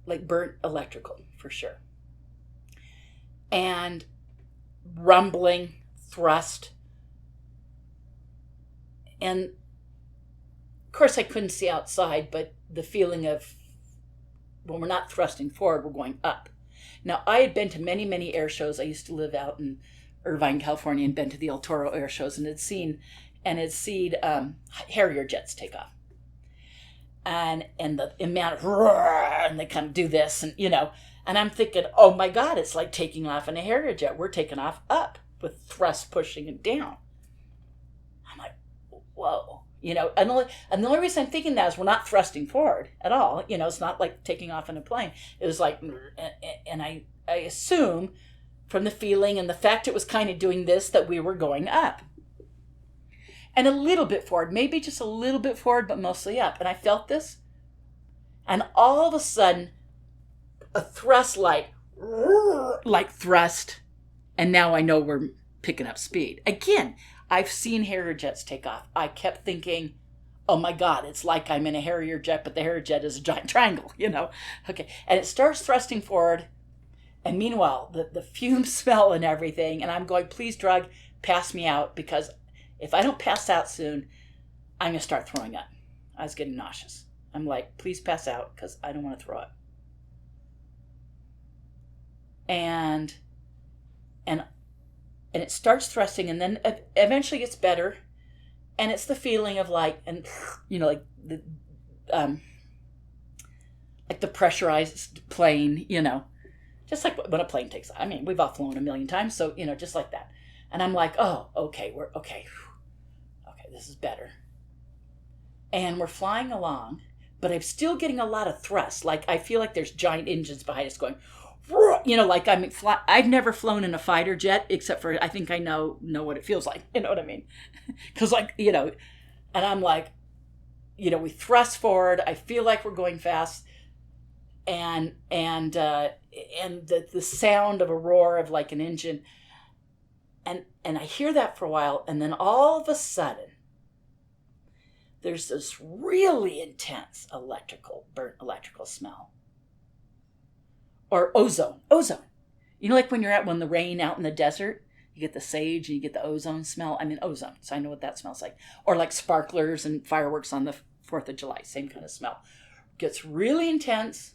like burnt electrical, for sure. And rumbling, thrust. And of course I couldn't see outside, but the feeling of when we're not thrusting forward, we're going up. Now, I had been to many, many air shows. I used to live out in Irvine, California, and been to the El Toro air shows, and had seen Harrier jets take off. And the amount of roar, and they kind of do this, and and I'm thinking, oh my God, it's like taking off in a Harrier jet. We're taking off up with thrust pushing it down. I'm like, whoa, and the only reason I'm thinking that is we're not thrusting forward at all. It's not like taking off in a plane. It was like, and I assume from the feeling and the fact it was kind of doing this that we were going up. And a little bit forward, maybe just a little bit forward, but mostly up. And I felt this. And all of a sudden, a thrust like thrust. And now I know we're picking up speed. Again, I've seen Harrier jets take off. I kept thinking, oh my God, it's like I'm in a Harrier jet, but the Harrier jet is a giant triangle, Okay. And it starts thrusting forward. And meanwhile, the fume smell and everything. And I'm going, please, drug, pass me out, because if I don't pass out soon, I'm going to start throwing up. I was getting nauseous. I'm like, please pass out, because I don't want to throw up. And it starts thrusting, and then eventually gets better. And it's the feeling of like the pressurized plane, just like when a plane takes off. I mean, we've all flown a million times, so, just like that. And I'm like, oh, okay, we're okay. Okay, this is better. And we're flying along, but I'm still getting a lot of thrust. Like, I feel like there's giant engines behind us going, like I've never flown in a fighter jet, except for I think I know what it feels like. You know what I mean? Because and I'm like, we thrust forward. I feel like we're going fast. And the sound of a roar of like an engine. And I hear that for a while, and then all of a sudden, there's this really intense burnt electrical smell. Or ozone. Like when the rain out in the desert, you get the sage and you get the ozone smell. I mean, ozone, so I know what that smells like. Or like sparklers and fireworks on the 4th of July, same kind of smell. Gets really intense.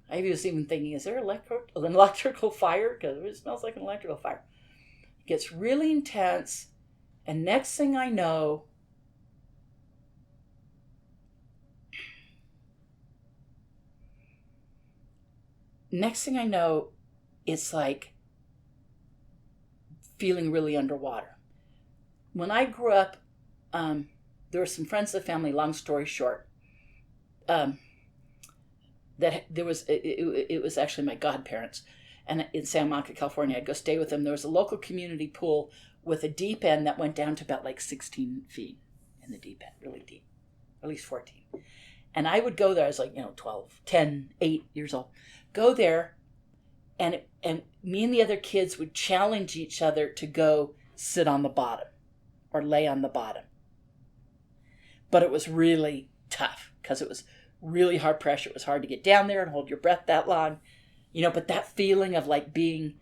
I was even thinking, is there an electrical fire? Because it smells like an electrical fire. It gets really intense. And next thing I know, it's like feeling really underwater. When I grew up, there were some friends of the family, long story short, that there was, it was actually my godparents, and in Santa Monica, California. I'd go stay with them. There was a local community pool with a deep end that went down to about like 16 feet in the deep end, really deep, at least 14. And I would go there. I was like, 12, 10, 8 years old. Go there, and me and the other kids would challenge each other to go sit on the bottom or lay on the bottom. But it was really tough because it was really hard pressure. It was hard to get down there and hold your breath that long, but that feeling of like being,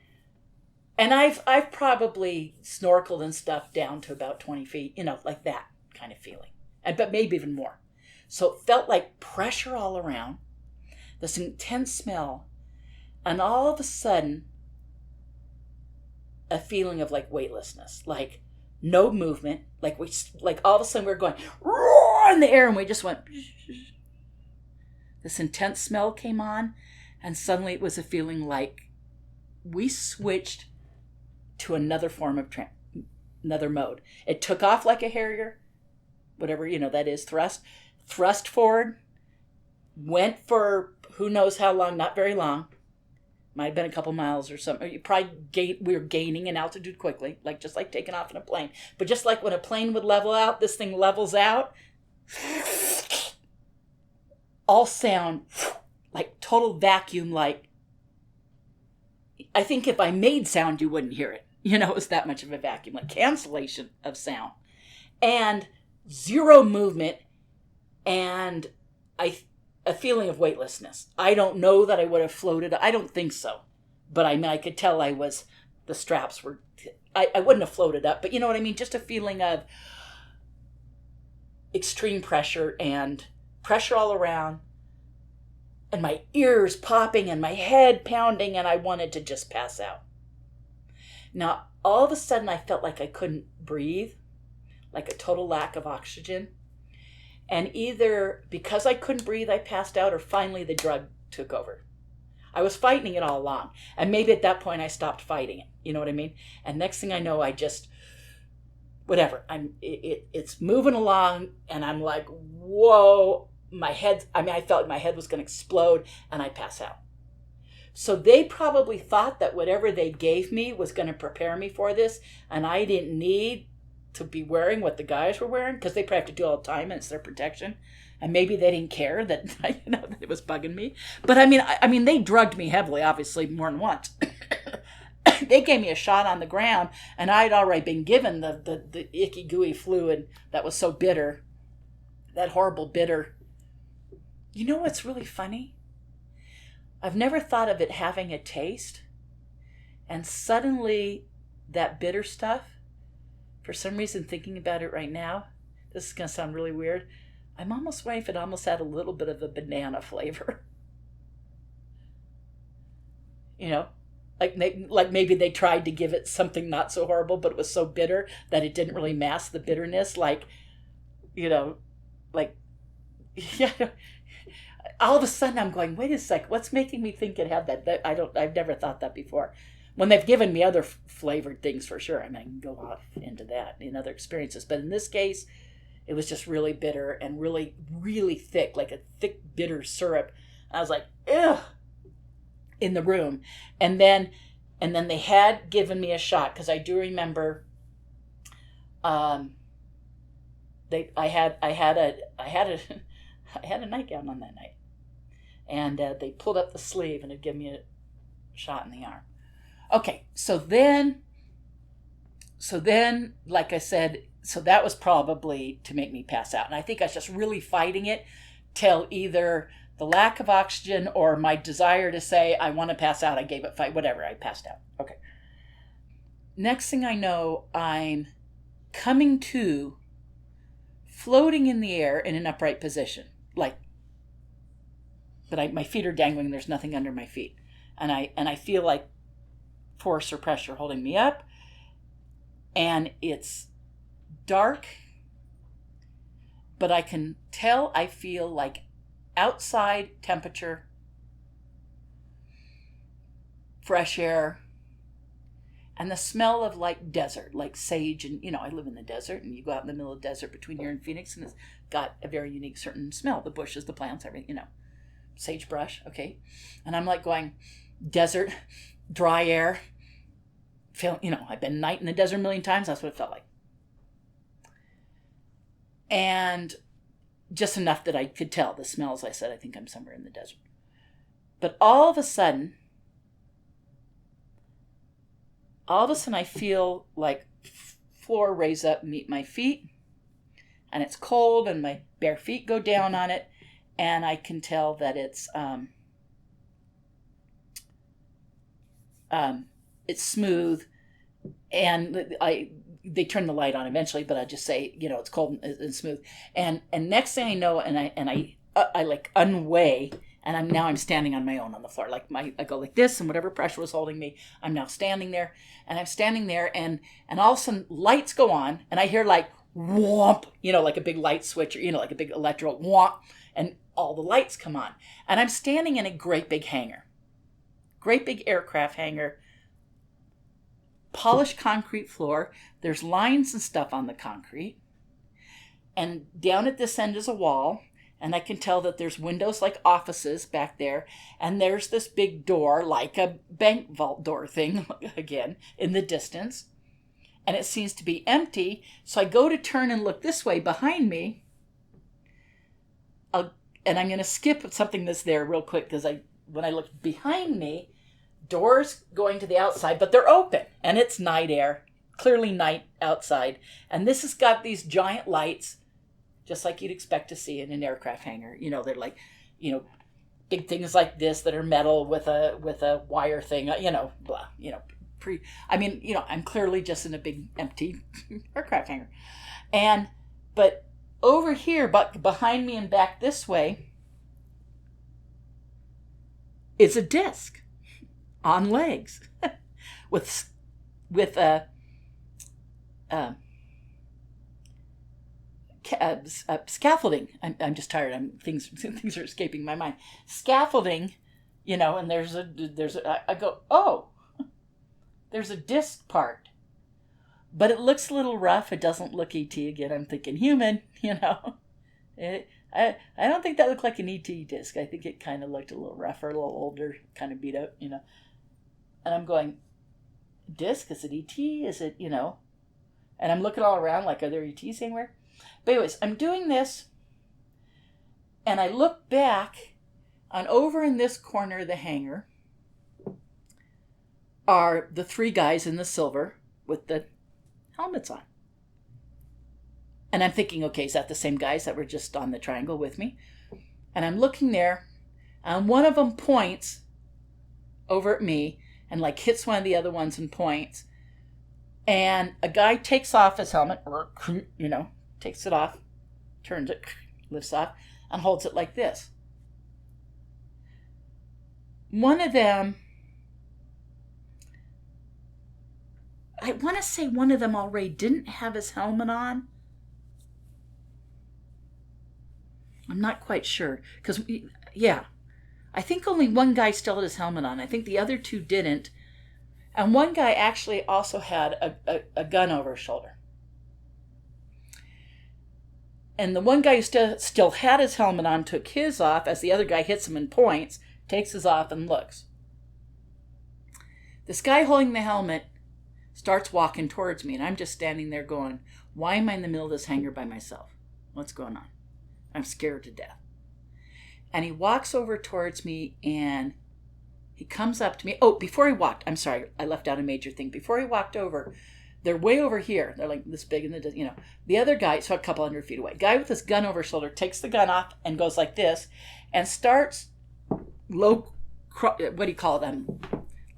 and I've probably snorkeled and stuff down to about 20 feet, like that kind of feeling, but maybe even more. So it felt like pressure all around, this intense smell, and all of a sudden, a feeling of like weightlessness, like no movement, like all of a sudden we were going roar in the air, and we just went. This intense smell came on, and suddenly it was a feeling like we switched to another form of another mode. It took off like a Harrier, whatever, that is, thrust. thrust forward, went for who knows how long, not very long. Might have been a couple miles or something. We were gaining in altitude quickly, just like taking off in a plane. But just like when a plane would level out, this thing levels out. All sound, like total vacuum, like, I think if I made sound, you wouldn't hear it. It was that much of a vacuum, like cancellation of sound. And zero movement, and a feeling of weightlessness. I don't know that I would have floated. I don't think so. But I could tell the straps were, I wouldn't have floated up, but you know what I mean? Just a feeling of extreme pressure and pressure all around, and my ears popping and my head pounding, and I wanted to just pass out. Now, all of a sudden, I felt like I couldn't breathe, like a total lack of oxygen. And either because I couldn't breathe, I passed out, or finally the drug took over. I was fighting it all along. And maybe at that point I stopped fighting it. You know what I mean? And next thing I know, I just, whatever. It's moving along, and I'm like, whoa, I felt like my head was going to explode, and I pass out. So they probably thought that whatever they gave me was going to prepare me for this, and I didn't need to be wearing what the guys were wearing, because they probably have to do all the time, and it's their protection. And maybe they didn't care that that it was bugging me. But I mean, they drugged me heavily, obviously more than once. They gave me a shot on the ground, and I'd already been given the icky gooey fluid that was so bitter, that horrible bitter. You know what's really funny? I've never thought of it having a taste, and suddenly that bitter stuff, for some reason, thinking about it right now, this is going to sound really weird, I'm almost wondering if it almost had a little bit of a banana flavor. Like maybe they tried to give it something not so horrible, but it was so bitter that it didn't really mask the bitterness. Yeah. All of a sudden I'm going, wait a sec, what's making me think it had that? I've never thought that before. When they've given me other flavored things, for sure, I can go off into that in other experiences. But in this case, it was just really bitter and really, really thick, like a thick, bitter syrup. I was like, ugh, in the room. And then they had given me a shot, because I do remember I had a nightgown on that night. And they pulled up the sleeve and had given me a shot in the arm. Okay, so then, like I said, so that was probably to make me pass out. And I think I was just really fighting it till either the lack of oxygen or my desire to say, I want to pass out, I gave it fight, whatever, I passed out. Okay. Next thing I know, I'm coming to, floating in the air in an upright position. But my feet are dangling, there's nothing under my feet. And I feel like force or pressure holding me up, and it's dark, but I can tell I feel like outside temperature, fresh air, and the smell of like desert, like sage. And I live in the desert, and you go out in the middle of the desert between here and Phoenix, and it's got a very unique certain smell, the bushes, the plants, everything, sagebrush. Okay. And I'm like going, desert, dry air, I've been night in the desert a million times. That's what it felt like. And just enough that I could tell the smells. I said, I think I'm somewhere in the desert. But all of a sudden I feel like floor raise up, meet my feet, and it's cold, and my bare feet go down on it, and I can tell that it's smooth, and they turn the light on eventually, but I just say, it's cold and smooth. And next thing I know, and I like unweigh, and I'm standing on my own on the floor. I go like this, and whatever pressure was holding me, I'm now standing there, and all of a sudden lights go on, and I hear like whomp, like a big light switch, or like a big electro whomp, and all the lights come on, and I'm standing in a great big hangar, great big aircraft hangar. Polished concrete floor. There's lines and stuff on the concrete. And down at this end is a wall. And I can tell that there's windows like offices back there. And there's this big door, like a bank vault door thing, again, in the distance. And it seems to be empty. So I go to turn and look this way behind me. And I'm going to skip something that's there real quick, because when I look behind me, doors going to the outside, but they're open. And it's night air, clearly night outside. And this has got these giant lights, just like you'd expect to see in an aircraft hangar. You know, they're like, you know, big things like this that are metal with a wire thing, you know, blah, you know, I'm clearly just in a big empty aircraft hangar. But over here, but behind me and back this way, is a disc on legs with scaffolding. I'm just tired. Things are escaping my mind. Scaffolding, you know, and I go, oh, there's a disc part, but it looks a little rough. It doesn't look ET. Again, I'm thinking human, you know. I don't think that looked like an ET disc. I think it kind of looked a little rougher, a little older, kind of beat up, you know. And I'm going, disc? Is it ET? Is it, you know? And I'm looking all around like, are there ETs anywhere? But anyways, I'm doing this, and I look back, and over in this corner of the hangar are the three guys in the silver with the helmets on. And I'm thinking, okay, is that the same guys that were just on the triangle with me? And I'm looking there, and one of them points over at me and like hits one of the other ones and points. And a guy takes off his helmet, or, you know, takes it off, turns it, lifts off, and holds it like this. One of them, I want to say one of them already didn't have his helmet on. I'm not quite sure. Because, yeah, I think only one guy still had his helmet on. I think the other two didn't. And one guy actually also had a gun over his shoulder. And the one guy who still had his helmet on took his off as the other guy hits him and points, takes his off and looks. This guy holding the helmet starts walking towards me, and I'm just standing there going, why am I in the middle of this hangar by myself? What's going on? I'm scared to death. And he walks over towards me, and he comes up to me. Oh, before he walked, I'm sorry, I left out a major thing. Before he walked over, they're way over here. They're like this big, and you know, the other guy, so a couple 100 feet away, guy with his gun over his shoulder takes the gun off and goes like this, and starts what do you call them?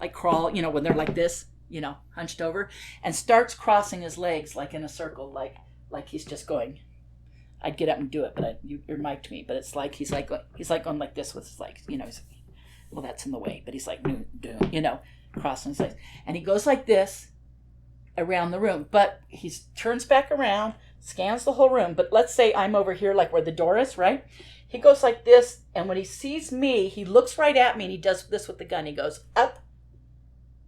Like crawl, you know, when they're like this, you know, hunched over, and starts crossing his legs like in a circle, like he's just going. I'd get up and do it, but you're mic'd me. But it's like he's like going like this with his legs, you know. Well, that's in the way, but he's like, you know, crossing his legs, and he goes like this around the room. But he turns back around, scans the whole room. But let's say I'm over here, like where the door is, right? He goes like this, and when he sees me, he looks right at me, and he does this with the gun. He goes up,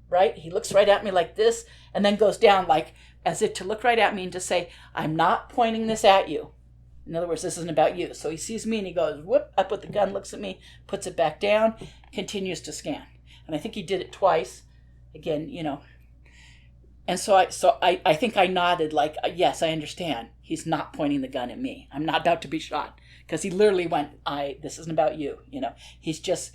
right? He looks right at me like this, and then goes down, like as if to look right at me and to say, I'm not pointing this at you. In other words, this isn't about you. So he sees me and he goes, whoop, up with the gun, looks at me, puts it back down, continues to scan. And I think he did it twice. Again, you know. And so I think I nodded like, yes, I understand. He's not pointing the gun at me. I'm not about to be shot. Because he literally went, this isn't about you. You know, he's just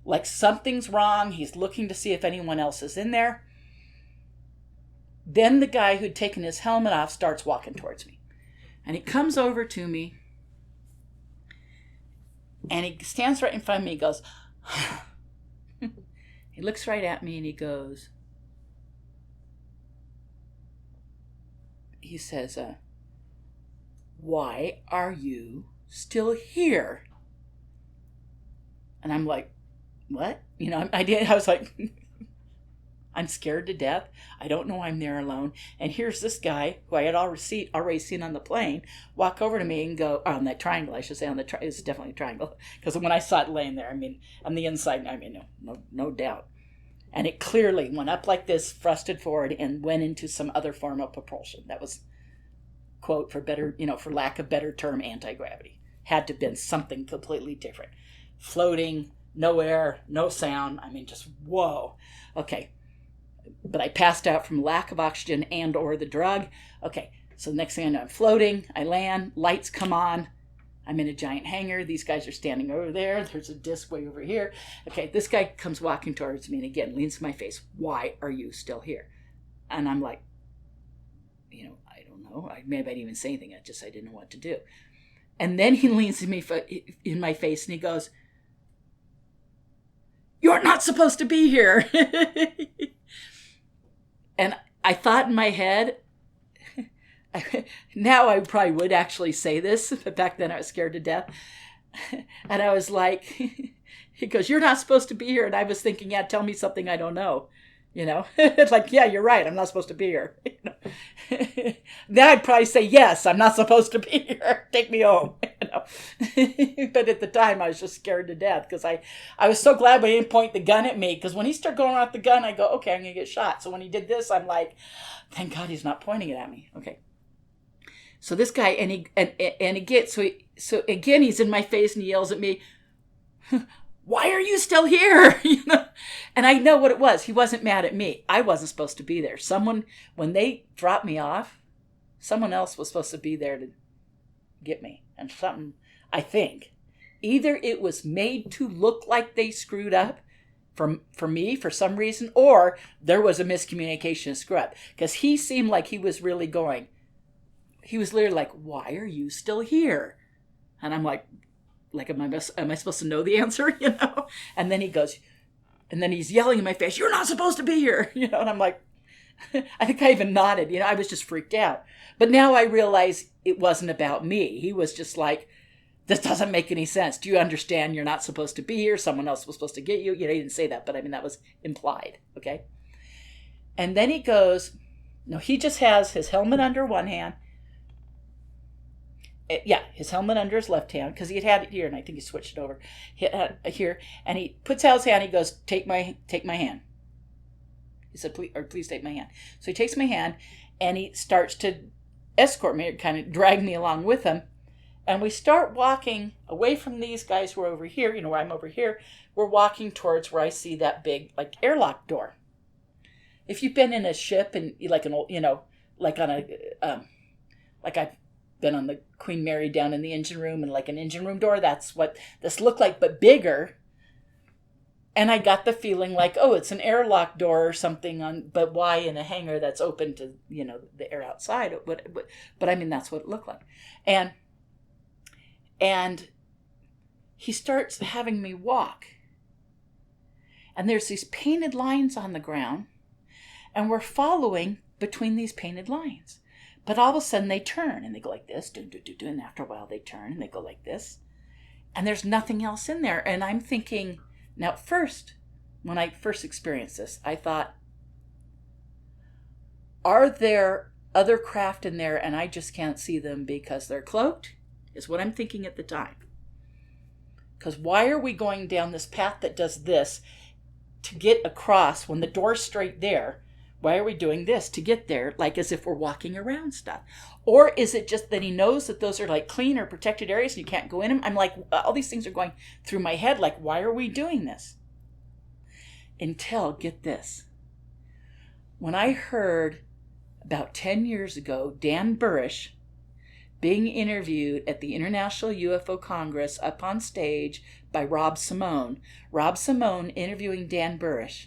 like something's wrong. He's looking to see if anyone else is in there. Then the guy who'd taken his helmet off starts walking towards me. And he comes over to me, and he stands right in front of me. He goes, he looks right at me, and he goes, he says, why are you still here? And I'm like, what? You know, I was like, I'm scared to death. I don't know I'm there alone. And here's this guy who I had already seen on the plane walk over to me and go, on that triangle, I should say, it's definitely a triangle. Because when I saw it laying there, I mean, on the inside, I mean, no doubt. And it clearly went up like this, thrusted forward, and went into some other form of propulsion. That was, quote, for lack of better term, anti-gravity. had to have been something completely different. Floating, no air, no sound. I mean, just whoa. Okay. But I passed out from lack of oxygen and or the drug. Okay. So the next thing I know, I'm floating. I land. Lights come on. I'm in a giant hangar. These guys are standing over there. There's a disc way over here. Okay. This guy comes walking towards me and again leans to my face. Why are you still here? And I'm like, I don't know. Maybe I didn't even say anything. I didn't know what to do. And then he leans to me in my face and he goes, "You're not supposed to be here." And I thought in my head, now I probably would actually say this, but back then I was scared to death. And I was like, he goes, "You're not supposed to be here." And I was thinking, yeah, tell me something I don't know. It's like, yeah, you're right. I'm not supposed to be here. Now I'd probably say, yes, I'm not supposed to be here. Take me home. But at the time, I was just scared to death because I was so glad when he didn't point the gun at me. Because when he started going off the gun, I go, okay, I'm going to get shot. So when he did this, I'm like, thank God he's not pointing it at me. Okay. So this guy, so again, he's in my face and he yells at me, "Why are you still here?" And I know what it was. He wasn't mad at me. I wasn't supposed to be there. When they dropped me off, someone else was supposed to be there to get me. And something, I think, either it was made to look like they screwed up for me for some reason, or there was a miscommunication screw up. Because he seemed like he was really going. He was literally like, "Why are you still here?" And I'm like, am I supposed to know the answer, And then he goes, and then he's yelling in my face, "You're not supposed to be here," And I'm like, I think I even nodded, I was just freaked out. But now I realize it wasn't about me. He was just like, "This doesn't make any sense. Do you understand you're not supposed to be here? Someone else was supposed to get you." He didn't say that, but I mean, that was implied. Okay. And then he goes, no, he just has his helmet under one hand. Yeah, his helmet under his left hand, because he had it here, and I think he switched it over here. And he puts out his hand. He goes, take my hand." He said, please take my hand." So he takes my hand, and he starts to escort me, or kind of drag me along with him. And we start walking away from these guys who are over here. Where I'm over here. We're walking towards where I see that big, airlock door. If you've been in a ship and I've been on the Queen Mary down in the engine room and an engine room door. That's what this looked like, but bigger. And I got the feeling like, oh, it's an airlock door or something but why in a hangar that's open to, the air outside? But I mean, that's what it looked like. And he starts having me walk. And there's these painted lines on the ground, and we're following between these painted lines. But all of a sudden they turn and they go like this, and after a while they turn and they go like this. And there's nothing else in there. And I'm thinking, now first, when I first experienced this, I thought, are there other craft in there and I just can't see them because they're cloaked? Is what I'm thinking at the time. Because why are we going down this path that does this to get across when the door's straight there? Why are we doing this to get there, as if we're walking around stuff? Or is it just that he knows that those are clean or protected areas and you can't go in them? I'm like, all these things are going through my head. Why are we doing this? Until, get this. When I heard about 10 years ago, Dan Burrish being interviewed at the International UFO Congress up on stage by Rob Simone. Rob Simone interviewing Dan Burrish.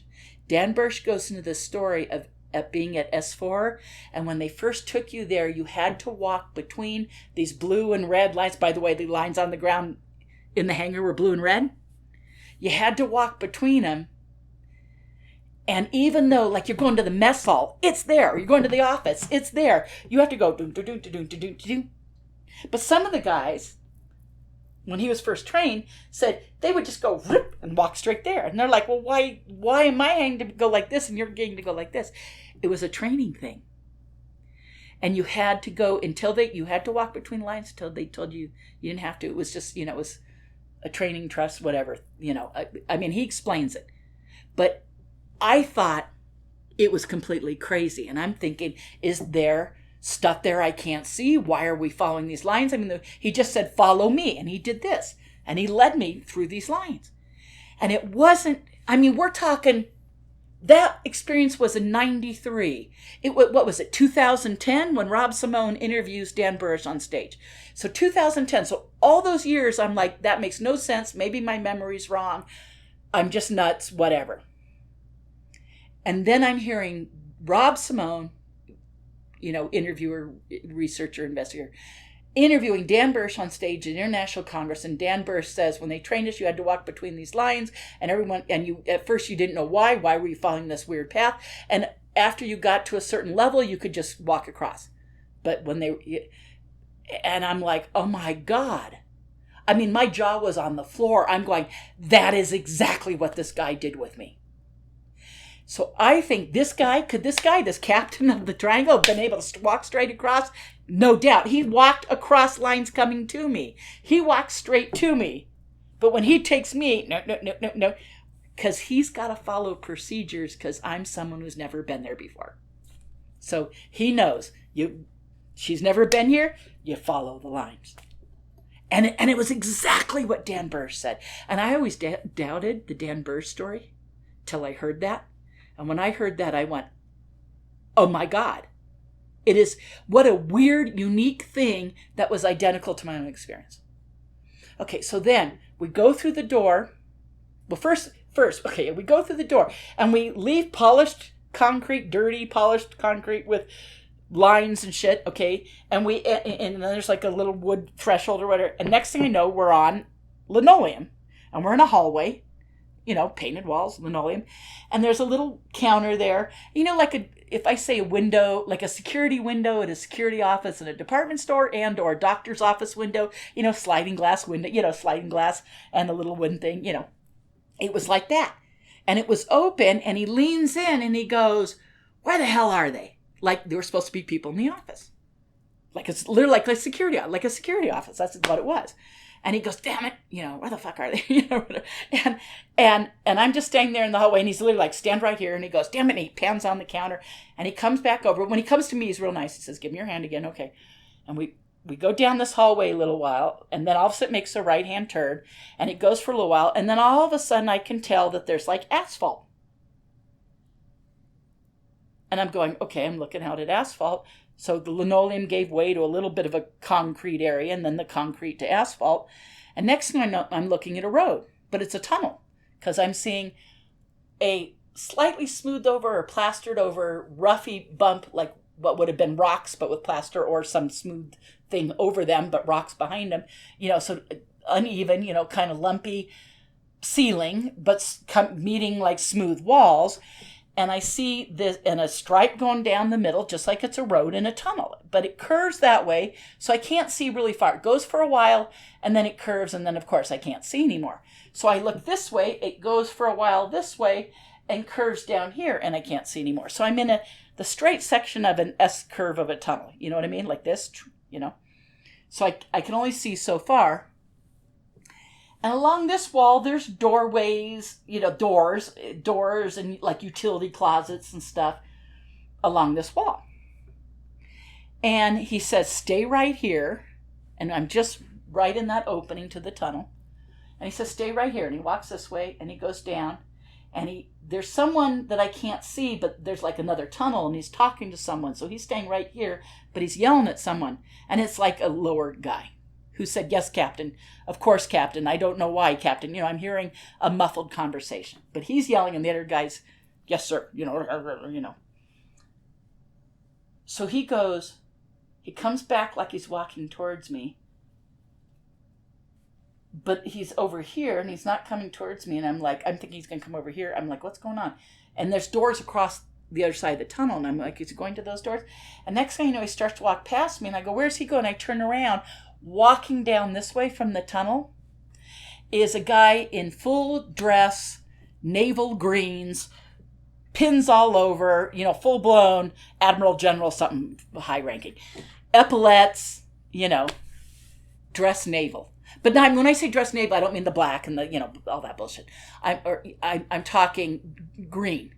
Dan Burrish goes into the story of being at S4, and when they first took you there, you had to walk between these blue and red lines. By the way, the lines on the ground in the hangar were blue and red. You had to walk between them, and even though, you're going to the mess hall, it's there. You're going to the office, it's there. You have to go do. But some of the guys, when he was first trained, said they would just go rip and walk straight there. And they're like, well, why am I having to go like this and you're getting to go like this? It was a training thing. And you had to go you had to walk between lines until they told you you didn't have to. It was just, it was a training trust, whatever, I mean, he explains it. But I thought it was completely crazy. And I'm thinking, is there stuff there I can't see. Why are we following these lines? I mean, he just said, follow me. And he did this. And he led me through these lines. And it wasn't, I mean, we're talking, that experience was in 93. What was it, 2010, when Rob Simone interviews Dan Burrish on stage. So 2010. So all those years, I'm like, that makes no sense. Maybe my memory's wrong. I'm just nuts, whatever. And then I'm hearing Rob Simone, interviewer, researcher, investigator, interviewing Dan Burrish on stage at International Congress. And Dan Burrish says, when they trained us, you had to walk between these lines, and you at first you didn't know why were you following this weird path, and after you got to a certain level, you could just walk across. But and I'm like, oh my God. I mean, my jaw was on the floor. I'm going, that is exactly what this guy did with me. So I think this captain of the triangle, have been able to walk straight across? No doubt. He walked across lines coming to me. He walked straight to me. But when he takes me, no. Because he's got to follow procedures, because I'm someone who's never been there before. So he knows, she's never been here, you follow the lines. And it was exactly what Dan Burrish said. And I always doubted the Dan Burrish story till I heard that. And when I heard that, I went, oh my God. It is, what a weird, unique thing that was identical to my own experience. Okay, so then we go through the door. Well, first, okay, we go through the door and we leave polished concrete, dirty polished concrete with lines and shit, okay? And then there's like a little wood threshold or whatever. And next thing I know, we're on linoleum and we're in a hallway, painted walls, linoleum. And there's a little counter there, if I say a window, like a security window at a security office in a department store or a doctor's office window, sliding glass window, sliding glass and a little wooden thing, it was like that. And it was open, and he leans in and he goes, where the hell are they? Like there were supposed to be people in the office. Like it's literally like a security office. That's what it was. And he goes, damn it, where the fuck are they? And I'm just standing there in the hallway, and he's literally like, stand right here. And he goes, damn it, and he pans on the counter, and he comes back over. When he comes to me, he's real nice. He says, give me your hand again. Okay. And we go down this hallway a little while, and then all of a sudden it makes a right-hand turn, and it goes for a little while, and then all of a sudden I can tell that there's like asphalt. And I'm going, okay, I'm looking out at asphalt. So the linoleum gave way to a little bit of a concrete area, and then the concrete to asphalt. And next thing I know, I'm looking at a road, but it's a tunnel, because I'm seeing a slightly smoothed over or plastered over roughy bump, like what would have been rocks, but with plaster, or some smooth thing over them, but rocks behind them. So uneven, kind of lumpy ceiling, but meeting like smooth walls. And I see this, and a stripe going down the middle, just like it's a road in a tunnel. But it curves that way, so I can't see really far. It goes for a while, and then it curves, and then, of course, I can't see anymore. So I look this way, it goes for a while this way, and curves down here, and I can't see anymore. So I'm in the straight section of an S-curve of a tunnel. You know what I mean? Like this, So I can only see so far. And along this wall, there's doorways, doors and like utility closets and stuff along this wall. And he says, stay right here. And I'm just right in that opening to the tunnel. And he says, stay right here. And he walks this way, and he goes down. And there's someone that I can't see, but there's like another tunnel, and he's talking to someone. So he's staying right here, but he's yelling at someone. And it's like a lower guy who said, yes, Captain. Of course, Captain. I don't know why, Captain. I'm hearing a muffled conversation. But he's yelling, and the other guy's, yes, sir. So he comes back like he's walking towards me. But he's over here, and he's not coming towards me. And I'm thinking he's going to come over here. I'm like, what's going on? And there's doors across the other side of the tunnel. And I'm like, is he going to those doors? And next thing you know, he starts to walk past me. And I go, where's he going? I turn around. Walking down this way from the tunnel is a guy in full dress, naval greens, pins all over, full blown Admiral General, something high ranking, epaulets, dress naval. But now, when I say dress naval, I don't mean the black and the, all that bullshit. I'm talking green.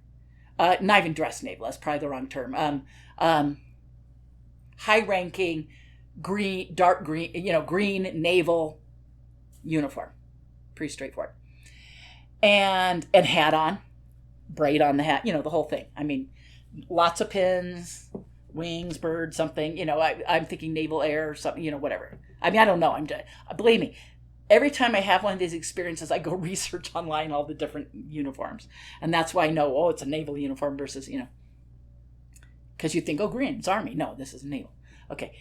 Not even dress naval. That's probably the wrong term. high-ranking green, dark green, green naval uniform. Pretty straightforward. And hat on, braid on the hat, the whole thing. I mean, lots of pins, wings, bird, something, I'm thinking naval air or something, whatever. I mean, I don't know. Believe me, every time I have one of these experiences, I go research online all the different uniforms. And that's why I know, it's a naval uniform versus, because you think, green, it's Army. No, this is naval. Okay.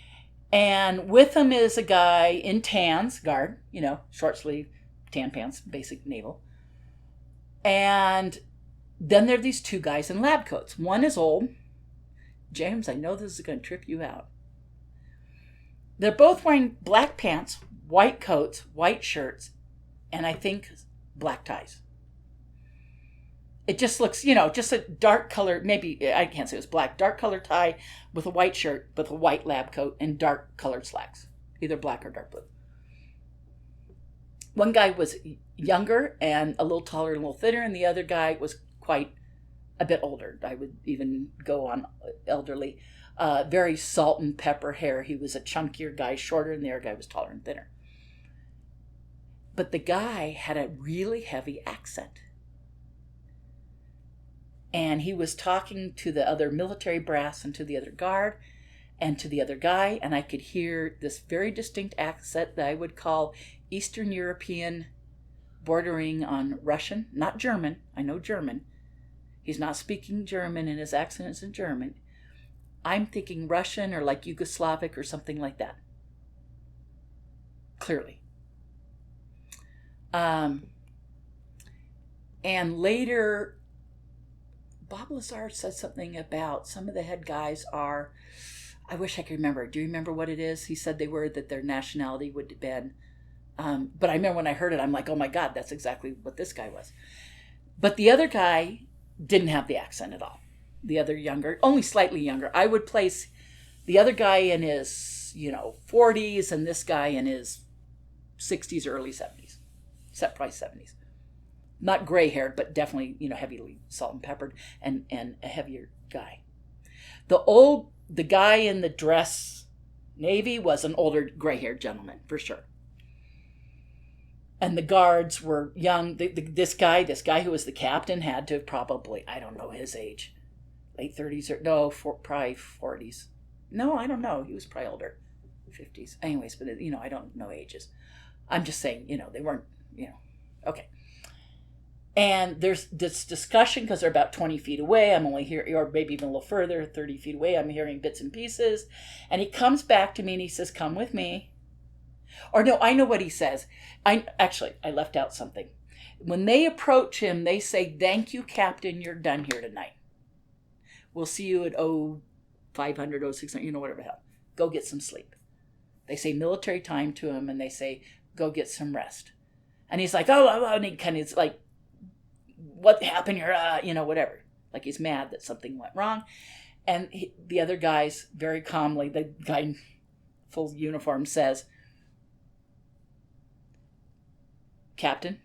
And with him is a guy in tans, guard, short sleeve, tan pants, basic naval. And then there are these two guys in lab coats. One is old. James, I know this is going to trip you out. They're both wearing black pants, white coats, white shirts, and I think black ties. It just looks, just a dark color, maybe, I can't say it was black, dark color tie with a white shirt, with a white lab coat and dark colored slacks, either black or dark blue. One guy was younger and a little taller and a little thinner, and the other guy was quite a bit older. I would even go on elderly. Very salt and pepper hair. He was a chunkier guy, shorter, and the other guy was taller and thinner. But the guy had a really heavy accent. And he was talking to the other military brass and to the other guard and to the other guy, and I could hear this very distinct accent that I would call Eastern European, bordering on Russian, not German. I know German. He's not speaking German and his accent isn't German. I'm thinking Russian or like Yugoslavic or something like that. Clearly. And later, Bob Lazar said something about some of the head guys are, I wish I could remember. Do you remember what it is? He said they were, that their nationality would have been. But I remember when I heard it, I'm like, oh my God, that's exactly what this guy was. But the other guy didn't have the accent at all. The other younger, only slightly younger. I would place the other guy in his, 40s and this guy in his 60s, early 70s. Except probably 70s. Not gray haired, but definitely, heavily salt and peppered and a heavier guy. The guy in the dress navy was an older gray haired gentleman, for sure. And the guards were young. This guy who was the captain had to probably, I don't know his age, late 30s or no, probably 40s. No, I don't know. He was probably older, 50s. Anyways, but I don't know ages. I'm just saying, they weren't, okay. And there's this discussion because they're about 20 feet away. I'm only here, or maybe even a little further, 30 feet away. I'm hearing bits and pieces. And he comes back to me and he says, "Come with me." Or no, I know what he says. I left out something. When they approach him, they say, "Thank you, Captain. You're done here tonight. We'll see you at 0500, 0600, whatever the hell. Go get some sleep." They say military time to him, and they say, "Go get some rest." And he's like, and he kind of is like, "What happened here?" Whatever. Like he's mad that something went wrong. And the other guys, very calmly, the guy in full uniform says, "Captain,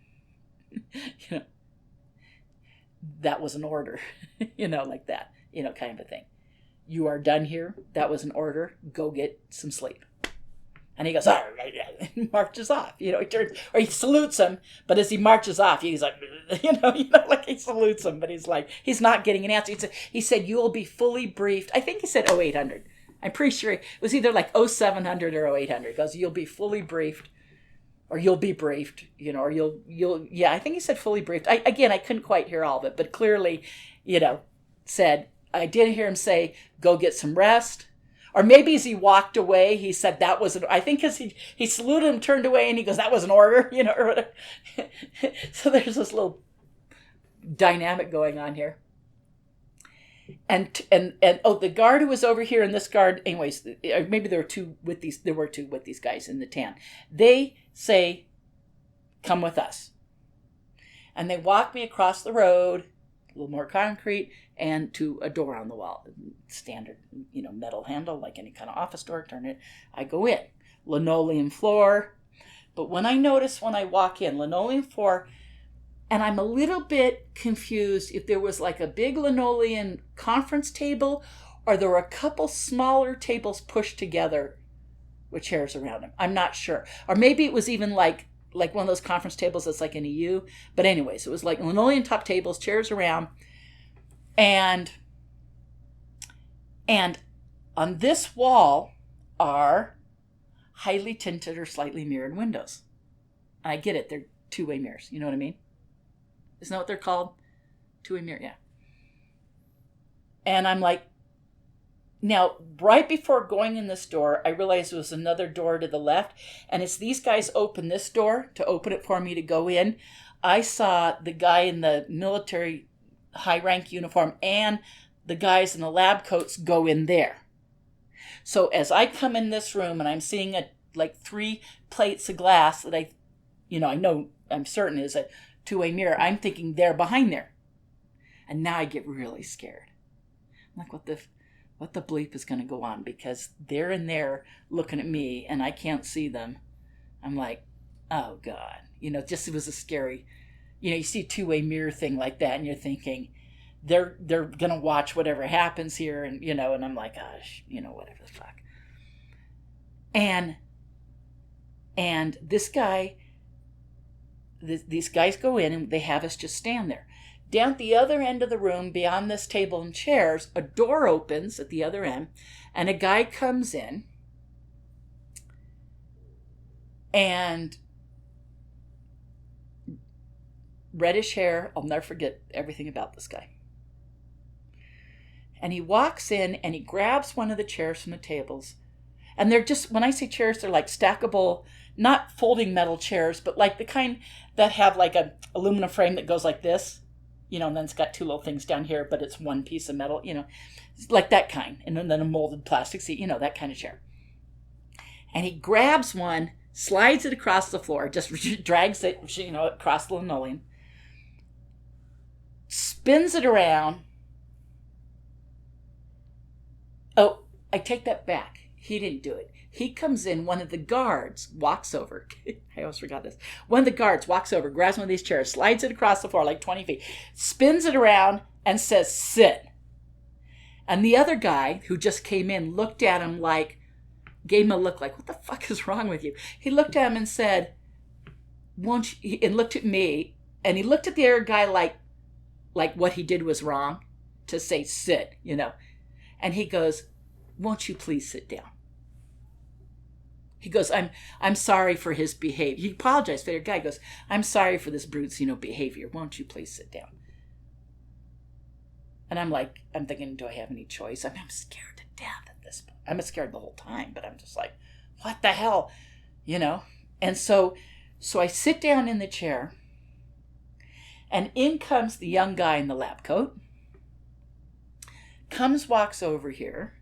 that was an order," like that, kind of a thing. "You are done here. That was an order. Go get some sleep." And he goes, "All right," and marches off. He turns, or he salutes him, but as he marches off, he's like, like he salutes him, but he's like, he's not getting an answer. He said, "You will be fully briefed." I think he said 0800. I'm pretty sure it was either like 0700 or 0800. He goes, "You'll be fully briefed." Or you'll be briefed, or you'll, yeah, I think he said fully briefed. I couldn't quite hear all of it, but clearly, said, I did hear him say, "Go get some rest." Or maybe as he walked away, he said that was I think because he saluted him, turned away, and he goes, "That was an order," or whatever. So there's this little dynamic going on here. And the guard who was over here, and this guard, anyways, maybe there were two with these guys in the tan. They say, "Come with us." And they walk me across the road, a little more concrete, and to a door on the wall. Standard, metal handle, like any kind of office door, turn it. I go in. Linoleum floor. But when I walk in, linoleum floor, and I'm a little bit confused if there was like a big linoleum conference table or there were a couple smaller tables pushed together with chairs around them. I'm not sure. Or maybe it was even like one of those conference tables that's like in a U. But anyways, it was like linoleum top tables, chairs around. And on this wall are highly tinted or slightly mirrored windows. And I get it. They're two-way mirrors. You know what I mean? Isn't that what they're called? Two-way mirror, yeah. And I'm like, now, right before going in this door, I realized there was another door to the left. And as these guys opened this door to open it for me to go in, I saw the guy in the military high-rank uniform and the guys in the lab coats go in there. So as I come in this room and I'm seeing like 3 plates of glass that I know I'm certain is a two-way mirror, I'm thinking they're behind there. And now I get really scared. I'm like, what the bleep is going to go on? Because they're in there looking at me and I can't see them. I'm like, oh God. Just it was a scary, you see a two-way mirror thing like that and you're thinking, they're going to watch whatever happens here. And, and I'm like, gosh, whatever the fuck. And this guy, these guys go in and they have us just stand there. Down at the other end of the room, beyond this table and chairs, a door opens at the other end, and a guy comes in, and reddish hair. I'll never forget everything about this guy. And he walks in, and he grabs one of the chairs from the tables, and they're just, when I say chairs, they're like stackable, not folding metal chairs, but like the kind that have like a aluminum frame that goes like this. And then it's got 2 little things down here, but it's one piece of metal, like that kind. And then a molded plastic seat, that kind of chair. And he grabs one, slides it across the floor, just drags it, across the linoleum, spins it around. Oh, I take that back. He didn't do it. He comes in, one of the guards walks over. I almost forgot this. One of the guards walks over, grabs one of these chairs, slides it across the floor like 20 feet, spins it around, and says, sit. And the other guy who just came in looked at him gave him a look like, what the fuck is wrong with you? He looked at him and said, won't you, and looked at me, and he looked at the other guy like what he did was wrong, to say sit, And he goes, won't you please sit down? He goes, I'm sorry for his behavior. He apologized for the guy. He goes, I'm sorry for this brute's, behavior. Won't you please sit down? And I'm thinking, do I have any choice? I'm scared to death at this point. I'm scared the whole time, but I'm just like, what the hell? And so I sit down in the chair, and in comes the young guy in the lab coat, walks over here,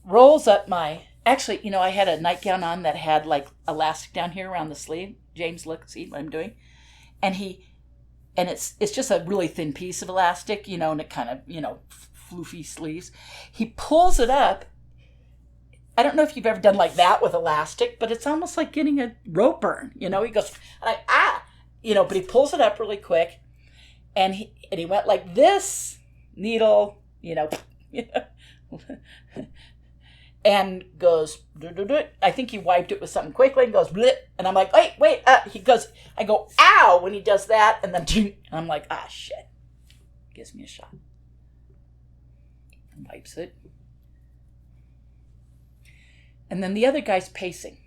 rolls up I had a nightgown on that had like elastic down here around the sleeve. James, look, see what I'm doing? And it's just a really thin piece of elastic, and it kind of, floofy sleeves. He pulls it up. I don't know if you've ever done like that with elastic, but it's almost like getting a rope burn, He goes, but he pulls it up really quick, and he went like this, needle, and goes, I think he wiped it with something quickly and goes, blip. And I'm like, wait, he goes, I go, ow, when he does that. And then, and I'm like, shit. Gives me a shot. And wipes it. And then the other guy's pacing.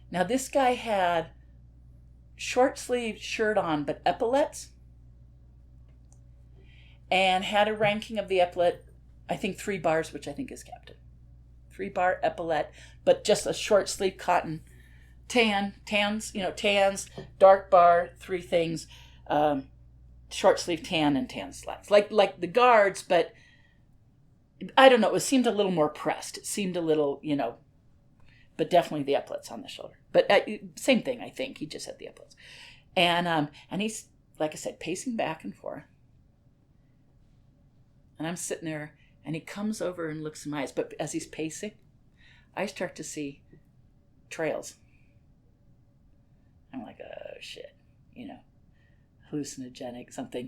Now this guy had short sleeve shirt on, but epaulets. And had a ranking of the epaulette, I think 3 bars, which I think is captain. 3-bar epaulette, but just a short sleeve cotton tans, dark bar, 3 things, short sleeve tan and tan slacks, like the guards, but I don't know, it seemed a little more pressed. It seemed a little, but definitely the epaulettes on the shoulder. But same thing, I think. He just had the epaulettes. And he's, like I said, pacing back and forth. And I'm sitting there, and he comes over and looks in my eyes. But as he's pacing, I start to see trails. I'm like, oh, shit, hallucinogenic something,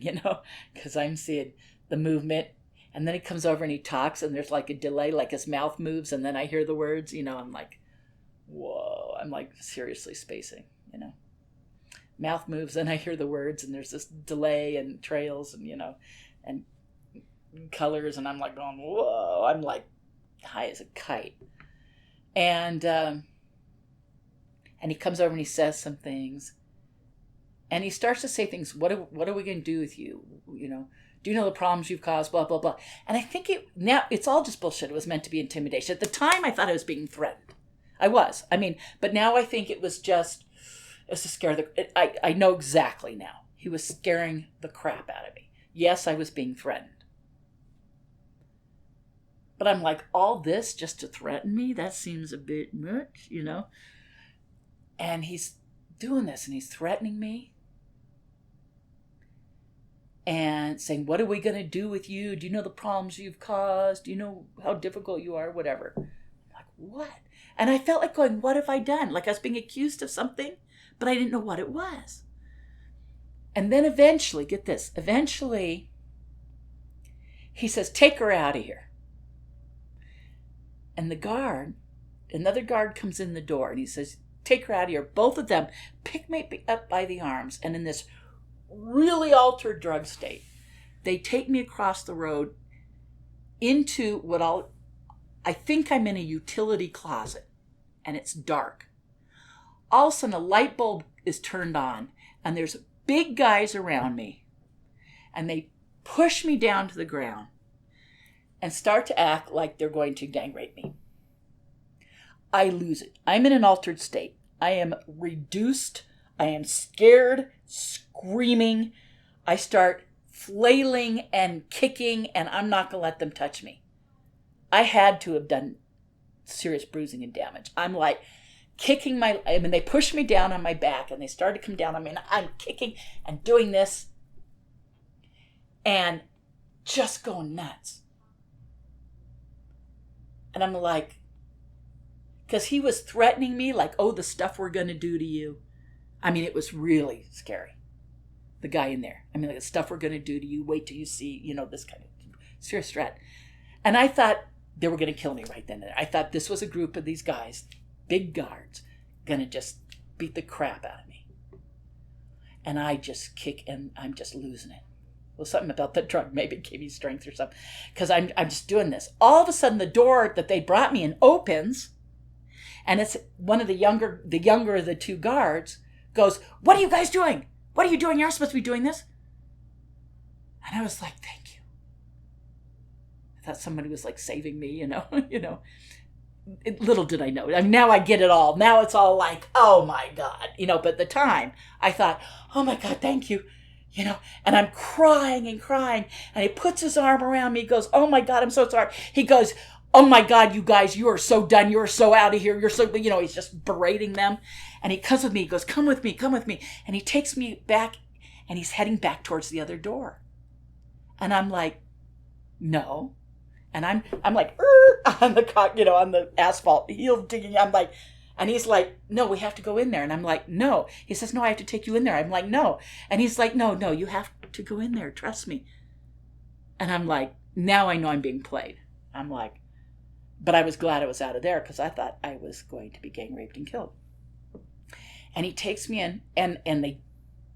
because I'm seeing the movement. And then he comes over and he talks, and there's like a delay, like his mouth moves, and then I hear the words, I'm like, whoa, I'm like seriously spacing, Mouth moves, and I hear the words, and there's this delay and trails, and, and colors, and I'm like going, whoa, I'm like high as a kite. And he comes over and he says some things, and he starts to say things. What are we going to do with you? Do you know the problems you've caused? Blah, blah, blah. And I think now it's all just bullshit. It was meant to be intimidation. At the time, I thought I was being threatened. I was. But now I think it was to scare I know exactly now. He was scaring the crap out of me. Yes, I was being threatened. But I'm like, all this just to threaten me? That seems a bit much, And he's doing this, and he's threatening me. And saying, what are we going to do with you? Do you know the problems you've caused? Do you know how difficult you are? Whatever. I'm like, what? And I felt like going, what have I done? Like I was being accused of something, but I didn't know what it was. And then eventually, get this, he says, take her out of here. And another guard comes in the door, and he says, take her out of here. Both of them pick me up by the arms, and in this really altered drug state, they take me across the road into I think I'm in a utility closet, and it's dark. All of a sudden a light bulb is turned on, and there's big guys around me, and they push me down to the ground and start to act like they're going to gang rape me. I lose it. I'm in an altered state. I am reduced. I am scared, screaming. I start flailing and kicking, and I'm not going to let them touch me. I had to have done serious bruising and damage. I'm like kicking they pushed me down on my back, and they started to come down on me, and I'm kicking and doing this and just going nuts. And I'm like, because he was threatening me like, oh, the stuff we're going to do to you. It was really scary. The guy in there. Like the stuff we're going to do to you. Wait till you see, this kind of serious threat. And I thought they were going to kill me right then and there. I thought this was a group of these guys, big guards, going to just beat the crap out of me. And I just kick, and I'm just losing it. Well, something about the drug maybe gave me strength or something. Because I'm just doing this. All of a sudden, the door that they brought me in opens, and it's one of the younger of the two guards goes, what are you guys doing? What are you doing? You're not supposed to be doing this. And I was like, thank you. I thought somebody was like saving me, Little did I know. Now I get it all. Now it's all like, oh my God, but at the time I thought, oh my God, thank you. And I'm crying and crying, and he puts his arm around me. He goes, oh my God, I'm so sorry. He goes, oh my God, you guys, you are so done. You're so out of here. You're so, he's just berating them. And he comes with me. He goes, come with me. And he takes me back, and he's heading back towards the other door. And I'm like, no. And I'm like, on the asphalt, heel digging. I'm like, and he's like, no, we have to go in there. And I'm like, no. He says, no, I have to take you in there. I'm like, no. And he's like, no, you have to go in there. Trust me. And I'm like, now I know I'm being played. I'm like, but I was glad I was out of there, because I thought I was going to be gang raped and killed. And he takes me in, and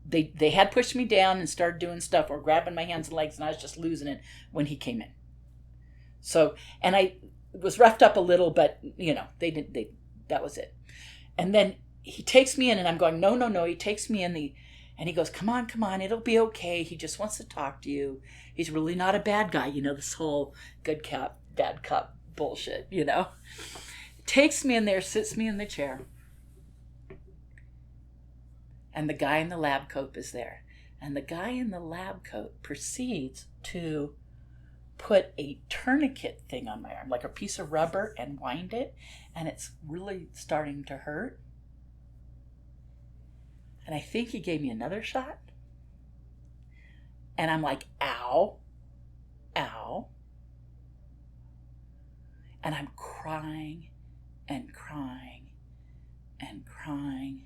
they had pushed me down and started doing stuff, or grabbing my hands and legs, and I was just losing it when he came in. So, and I was roughed up a little, but that was it. And then he takes me in, and I'm going, no. He takes me in and he goes, come on, it'll be okay. He just wants to talk to you. He's really not a bad guy. This whole good cop, bad cop bullshit, Takes me in there, sits me in the chair. And the guy in the lab coat is there. And the guy in the lab coat proceeds to put a tourniquet thing on my arm, like a piece of rubber, and wind it, and it's really starting to hurt. And I think he gave me another shot. And I'm like, ow. And I'm crying and crying and crying.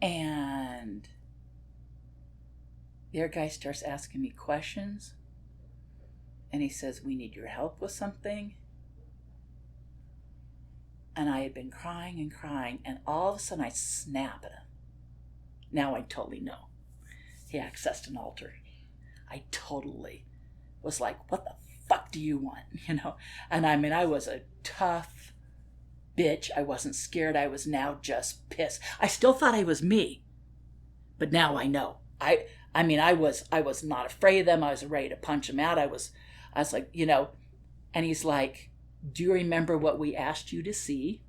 And the other guy starts asking me questions. And he says, we need your help with something. And I had been crying and crying. And all of a sudden I snap at him. Now I totally know. He accessed an altar. I totally was like, what the fuck do you want? And I mean, I was a tough bitch. I wasn't scared. I was now just pissed. I still thought I was me. But now I know. I was not afraid of them. I was ready to punch them out. I was like, and he's like, do you remember what we asked you to see?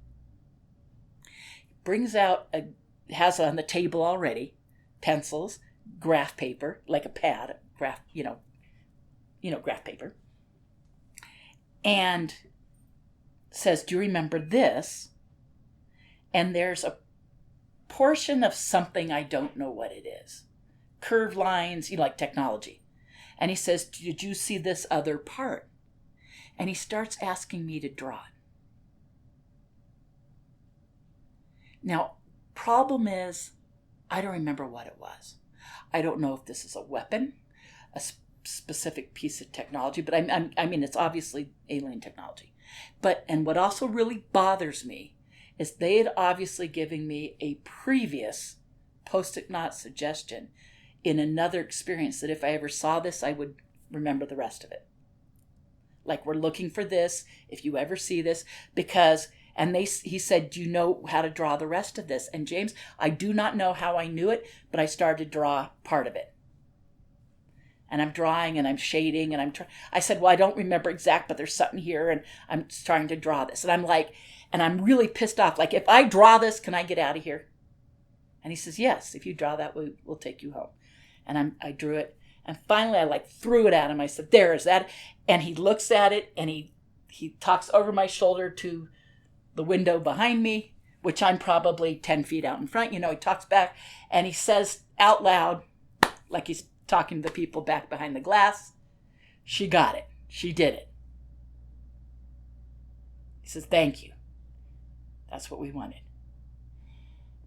Brings out has on the table already, pencils, graph paper, like a pad, graph, graph paper. And says, do you remember this? And there's a portion of something, I don't know what it is. Curved lines, like technology. And he says, did you see this other part? And he starts asking me to draw it. Now, problem is, I don't remember what it was. I don't know if this is a weapon, a specific piece of technology, but I mean, it's obviously alien technology. And what also really bothers me is they had obviously given me a previous post-it note suggestion in another experience that if I ever saw this, I would remember the rest of it. Like, we're looking for this, if you ever see this, because, and he said, do you know how to draw the rest of this? And James, I do not know how I knew it, but I started to draw part of it. And I'm drawing and I'm shading and I said, well, I don't remember exact, but there's something here and I'm trying to draw this. And I'm like, and I'm really pissed off. Like, if I draw this, can I get out of here? And he says, yes, if you draw that, we'll take you home. And I drew it. And finally, I threw it at him. I said, there is that. And he looks at it and he talks over my shoulder to the window behind me, which I'm probably 10 feet out in front. He talks back and he says out loud, like he's talking to the people back behind the glass, she got it. She did it. He says, thank you. That's what we wanted.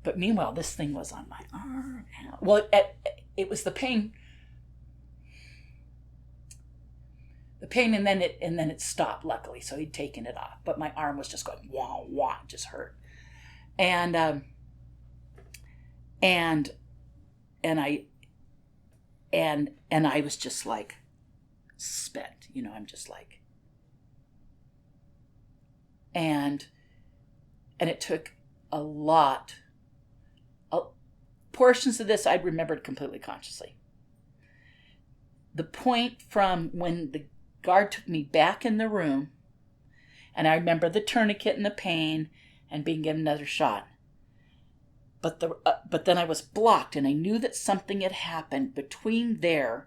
But meanwhile, this thing was on my arm. Well, it was the pain. The pain, and then it stopped, luckily. So he'd taken it off. But my arm was just going wah wah, just hurt. And I was just like spent. I'm just like. And it took a lot. Portions of this I'd remembered completely consciously. The point from when the guard took me back in the room, and I remember the tourniquet and the pain and being given another shot. But then I was blocked, and I knew that something had happened between there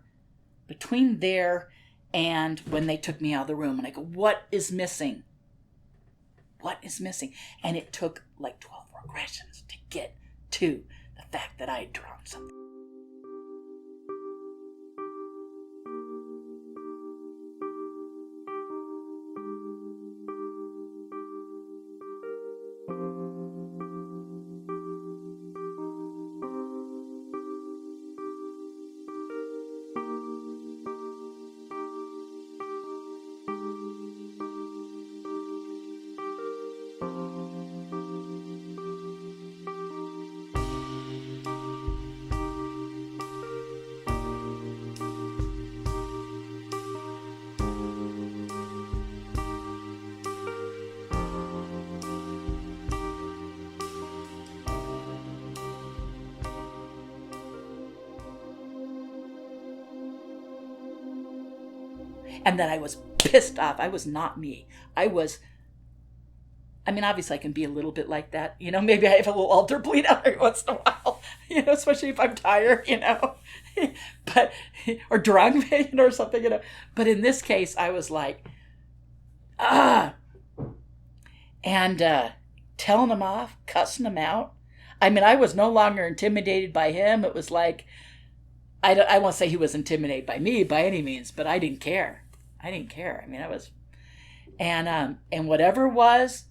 and when they took me out of the room. And I go, what is missing? What is missing? And it took like 12 regressions to get to the fact that I had drawn something. And that I was pissed off. I was not me. Obviously I can be a little bit like that. Maybe I have a little altar bleed out every once in a while, especially if I'm tired, but, or drunk, or something, But in this case, I was like, and telling him off, cussing him out. I was no longer intimidated by him. It was like, I won't say he was intimidated by me by any means, but I didn't care. I was, and whatever was,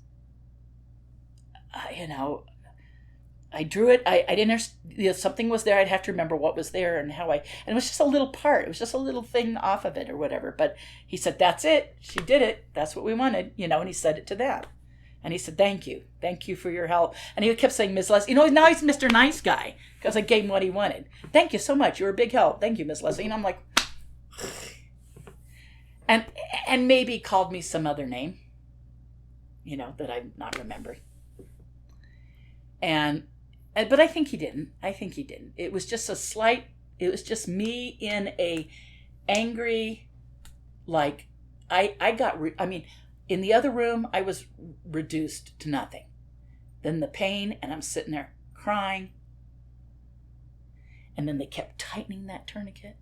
I drew it. I didn't understand, something was there. I'd have to remember what was there and how and it was just a little part. It was just a little thing off of it or whatever. But he said, that's it. She did it. That's what we wanted, and he said it to them. And he said, thank you. Thank you for your help. And he kept saying, Ms. Leslie, now he's Mr. Nice Guy because I gave him what he wanted. Thank you so much. You were a big help. Thank you, Ms. Leslie. And I'm like, and maybe called me some other name, that I'm not remembering. But I think he didn't. It was just it was just me in a angry, like, in the other room, I was reduced to nothing. Then the pain, and I'm sitting there crying. And then they kept tightening that tourniquet.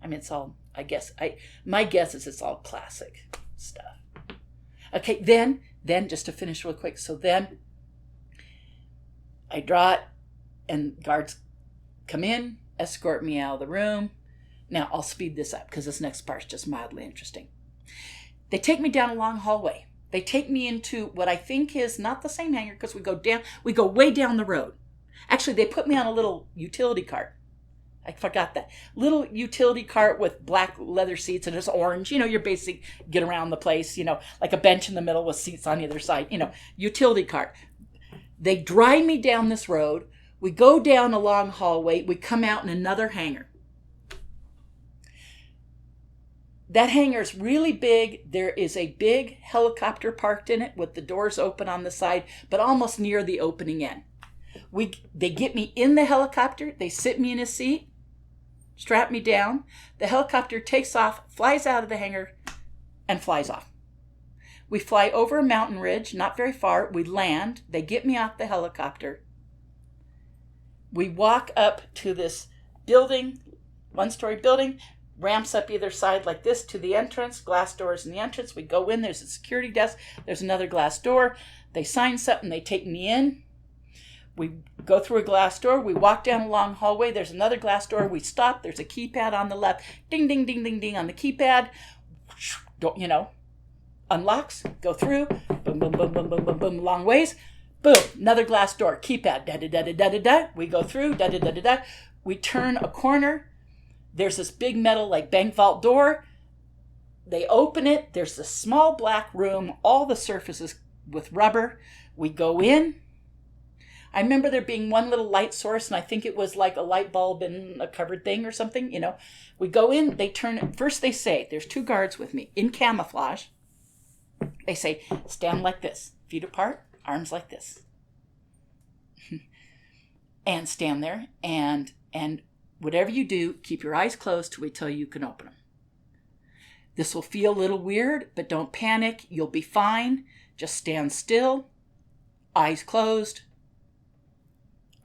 It's all, my guess is it's all classic stuff. Okay, then just to finish real quick. So then I draw it and guards come in, escort me out of the room. Now I'll speed this up because this next part's just mildly interesting. They take me down a long hallway. They take me into what I think is not the same hangar because we go way down the road. Actually, they put me on a little utility cart. I forgot that. Little utility cart with black leather seats and it's orange. Your basic get around the place, like a bench in the middle with seats on either side, utility cart. They drive me down this road. We go down a long hallway. We come out in another hangar. That hangar is really big. There is a big helicopter parked in it with the doors open on the side, but almost near the opening end. They get me in the helicopter. They sit me in a seat, strap me down. The helicopter takes off, flies out of the hangar, and flies off. We fly over a mountain ridge, not very far. We land. They get me off the helicopter. We walk up to this building, one-story building, ramps up either side like this to the entrance, glass doors in the entrance. We go in. There's a security desk. There's another glass door. They sign something. They take me in. We go through a glass door. We walk down a long hallway. There's another glass door. We stop. There's a keypad on the left. Ding, ding, ding, ding, ding on the keypad. Unlocks. Go through. Boom, boom, boom, boom, boom, boom, boom. Long ways. Boom. Another glass door. Keypad. Da, da, da, da, da, da, da. We go through. Da, da, da, da, da. We turn a corner. There's this big metal like bank vault door. They open it. There's this small black room. All the surfaces with rubber. We go in. I remember there being one little light source, and I think it was like a light bulb in a covered thing or something, We go in, they turn it. First they say, there's two guards with me in camouflage. They say, stand like this, feet apart, arms like this. And stand there, and whatever you do, keep your eyes closed till we tell you can open them. This will feel a little weird, but don't panic. You'll be fine. Just stand still, eyes closed,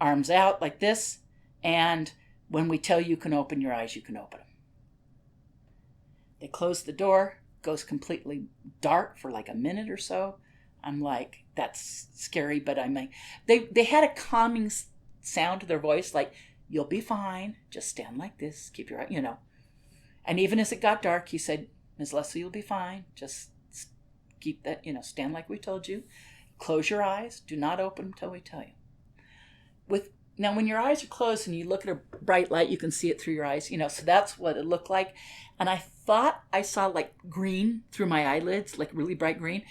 arms out like this, and when we tell you can open your eyes, you can open them. They close the door, goes completely dark for like a minute or so. I'm like, that's scary, but I'm like, they had a calming sound to their voice, like, you'll be fine, just stand like this, keep your eye, And even as it got dark, he said, Ms. Leslie, you'll be fine, just keep that, stand like we told you, close your eyes, do not open them till we tell you. Now, when your eyes are closed and you look at a bright light, you can see it through your eyes, so that's what it looked like. And I thought I saw like green through my eyelids, like really bright green,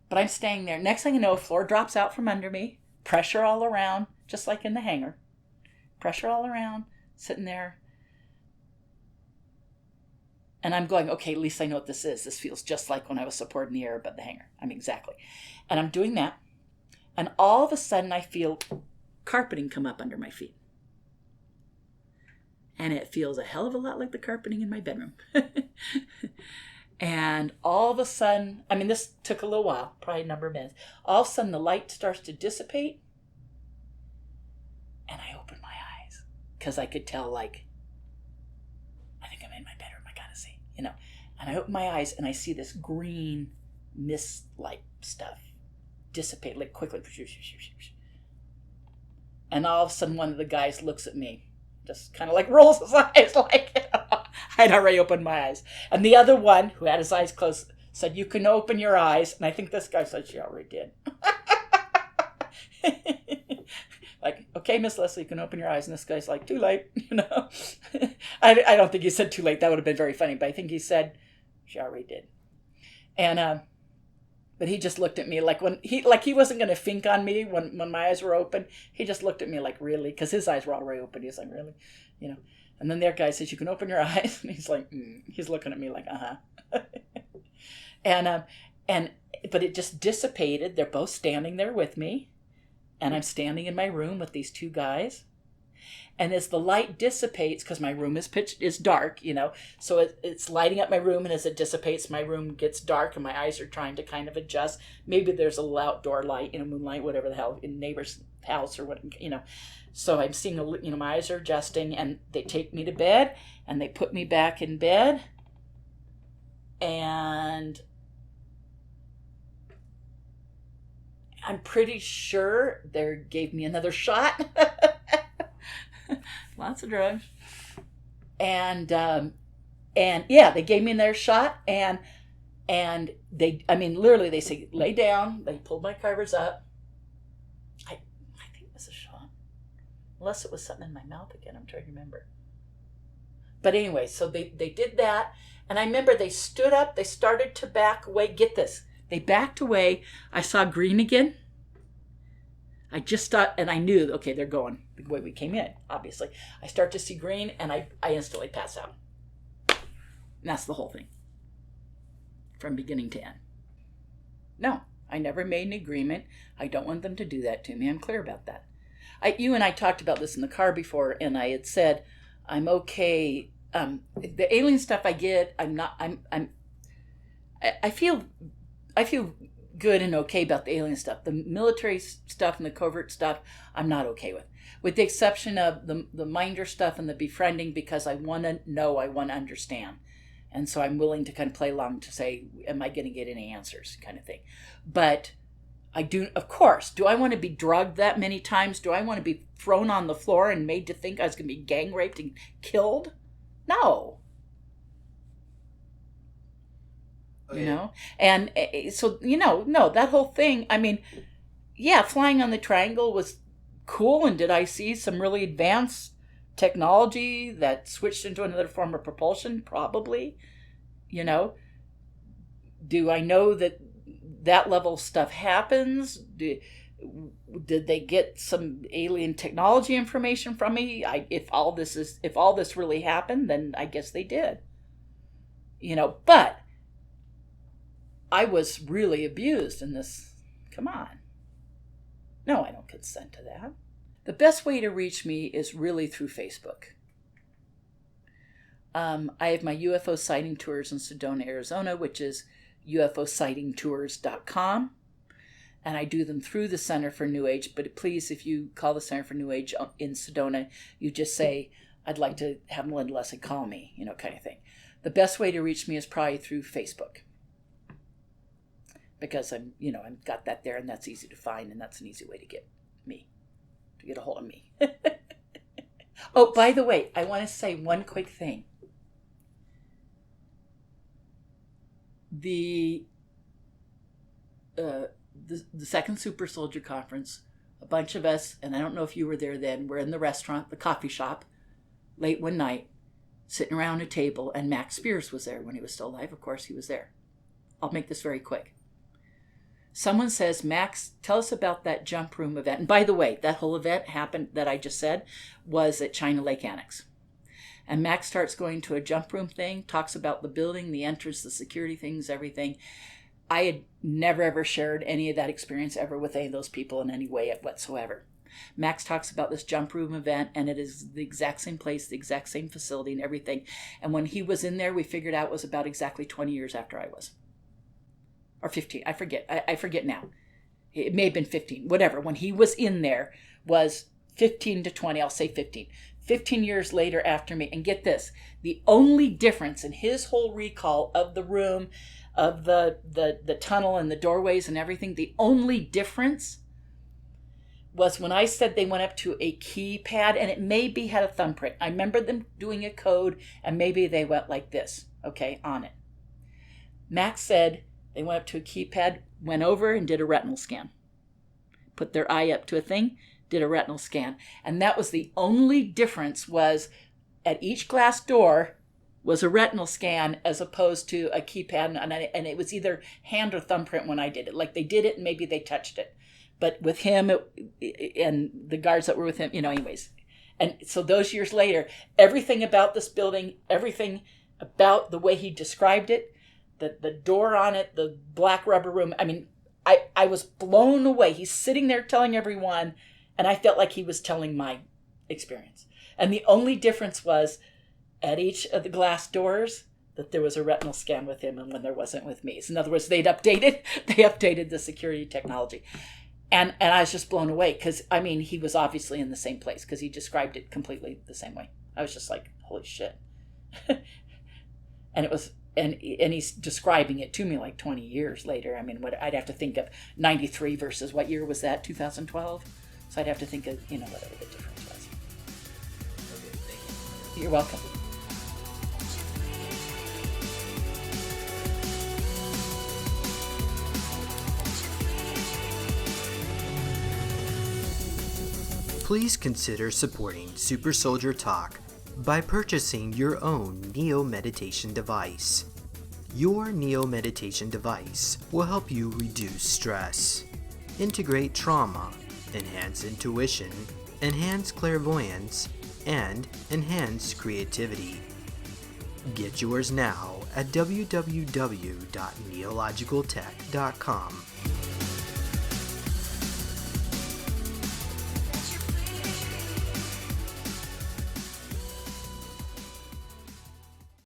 but I'm staying there. Next thing you know, floor drops out from under me, pressure all around, just like in the hangar. Pressure all around, sitting there. And I'm going, okay, at least I know what this is. This feels just like when I was supported in the air above the hangar. Exactly. And I'm doing that. And all of a sudden I feel carpeting come up under my feet. And it feels a hell of a lot like the carpeting in my bedroom. And all of a sudden, this took a little while, probably a number of minutes. All of a sudden the light starts to dissipate. And I open my eyes because I could tell, like, I think I'm in my bedroom. I gotta see, And I open my eyes and I see this green mist-like stuff dissipate like quickly. And all of a sudden, one of the guys looks at me, just kind of like rolls his eyes, like I'd already opened my eyes. And the other one, who had his eyes closed, said, you can open your eyes. And I think this guy said she already did. Like, okay, Miss Leslie, you can open your eyes. And this guy's like, too late, I don't think he said too late. That would have been very funny. But I think he said, she already did. And, but he just looked at me like he wasn't going to think on me when my eyes were open. He just looked at me like, really? Because his eyes were already open. He's like, really? And then their guy says, you can open your eyes. And he's like, he's looking at me like, uh-huh. But it just dissipated. They're both standing there with me. And I'm standing in my room with these two guys. And as the light dissipates, because my room is dark, so it's lighting up my room. And as it dissipates, my room gets dark and my eyes are trying to kind of adjust. Maybe there's a little outdoor light, moonlight, whatever the hell, in neighbor's house or what, So I'm seeing, my eyes are adjusting, and they take me to bed and they put me back in bed. And I'm pretty sure they gave me another shot. Lots of drugs. And yeah, they gave me another shot, and literally they say, lay down. They pulled my covers up. I think it was a shot. Unless it was something in my mouth again. I'm trying to remember. But anyway, so they did that. And I remember they stood up. They started to back away. Get this. They backed away. I saw green again. I just thought, and I knew, okay, they're going the way we came in, obviously. I start to see green, and I instantly pass out. And that's the whole thing. From beginning to end. No, I never made an agreement. I don't want them to do that to me. I'm clear about that. You and I talked about this in the car before, and I had said, I'm okay. The alien stuff I get, I feel good and okay about the alien stuff. The military stuff and the covert stuff, I'm not okay with the exception of the minder stuff and the befriending, because I want to know, I want to understand. And so I'm willing to kind of play along to say, am I going to get any answers kind of thing. But I do, of course, do I want to be drugged that many times? Do I want to be thrown on the floor and made to think I was going to be gang raped and killed? No. And so, no, that whole thing, yeah, flying on the triangle was cool. And did I see some really advanced technology that switched into another form of propulsion? Probably. Do I know that level of stuff happens? Did they get some alien technology information from me? If all this really happened, then I guess they did. But I was really abused in this. Come on. No, I don't consent to that. The best way to reach me is really through Facebook. I have my UFO sighting tours in Sedona, Arizona, which is ufosightingtours.com. And I do them through the Center for New Age. But please, if you call the Center for New Age in Sedona, you just say, I'd like to have Melinda Leslie call me, kind of thing. The best way to reach me is probably through Facebook. Because I've got that there, and that's easy to find, and that's an easy way to get a hold of me. Oh, by the way, I want to say one quick thing. The second Super Soldier Conference, a bunch of us, and I don't know if you were there then, we're in the restaurant, the coffee shop, late one night, sitting around a table, and Max Spears was there when he was still alive. Of course, he was there. I'll make this very quick. Someone says, Max, tell us about that jump room event. And by the way, that whole event happened that I just said was at China Lake Annex. And Max starts going to a jump room thing, talks about the building, the entrance, the security things, everything. I had never, ever shared any of that experience ever with any of those people in any way whatsoever. Max talks about this jump room event, and it is the exact same place, the exact same facility and everything. And when he was in there, we figured out it was about exactly 20 years after I was. Or 15, I forget. I forget now. It may have been 15, whatever. When he was in there was 15 to 20, I'll say 15. 15 years later after me. And get this, the only difference in his whole recall of the room, of the tunnel and the doorways and everything, the only difference was when I said they went up to a keypad, and it maybe had a thumbprint. I remember them doing a code, and maybe they went like this, okay, on it. Max said, they went up to a keypad, went over and did a retinal scan. put their eye up to a thing, did a retinal scan. And that was the only difference, was at each glass door was a retinal scan as opposed to a keypad. And it was either hand or thumbprint when I did it. Like they did it and maybe they touched it. But with him and the guards that were with him, anyways. And so those years later, everything about this building, everything about the way he described it, the door on it, the black rubber room, I was blown away. He's sitting there telling everyone, and I felt like he was telling my experience. And the only difference was at each of the glass doors that there was a retinal scan with him and when there wasn't with me. So in other words, they updated the security technology. And I was just blown away because, he was obviously in the same place because he described it completely the same way. I was just like, holy shit. And it was, and he's describing it to me like 20 years later. What I'd have to think of 93 versus what year was that? 2012. So I'd have to think of, whatever the difference was. You're welcome. Please consider supporting Super Soldier Talk by purchasing your own Neo Meditation device. Your Neo Meditation device will help you reduce stress, integrate trauma, enhance intuition, enhance clairvoyance, and enhance creativity. Get yours now at www.neologicaltech.com.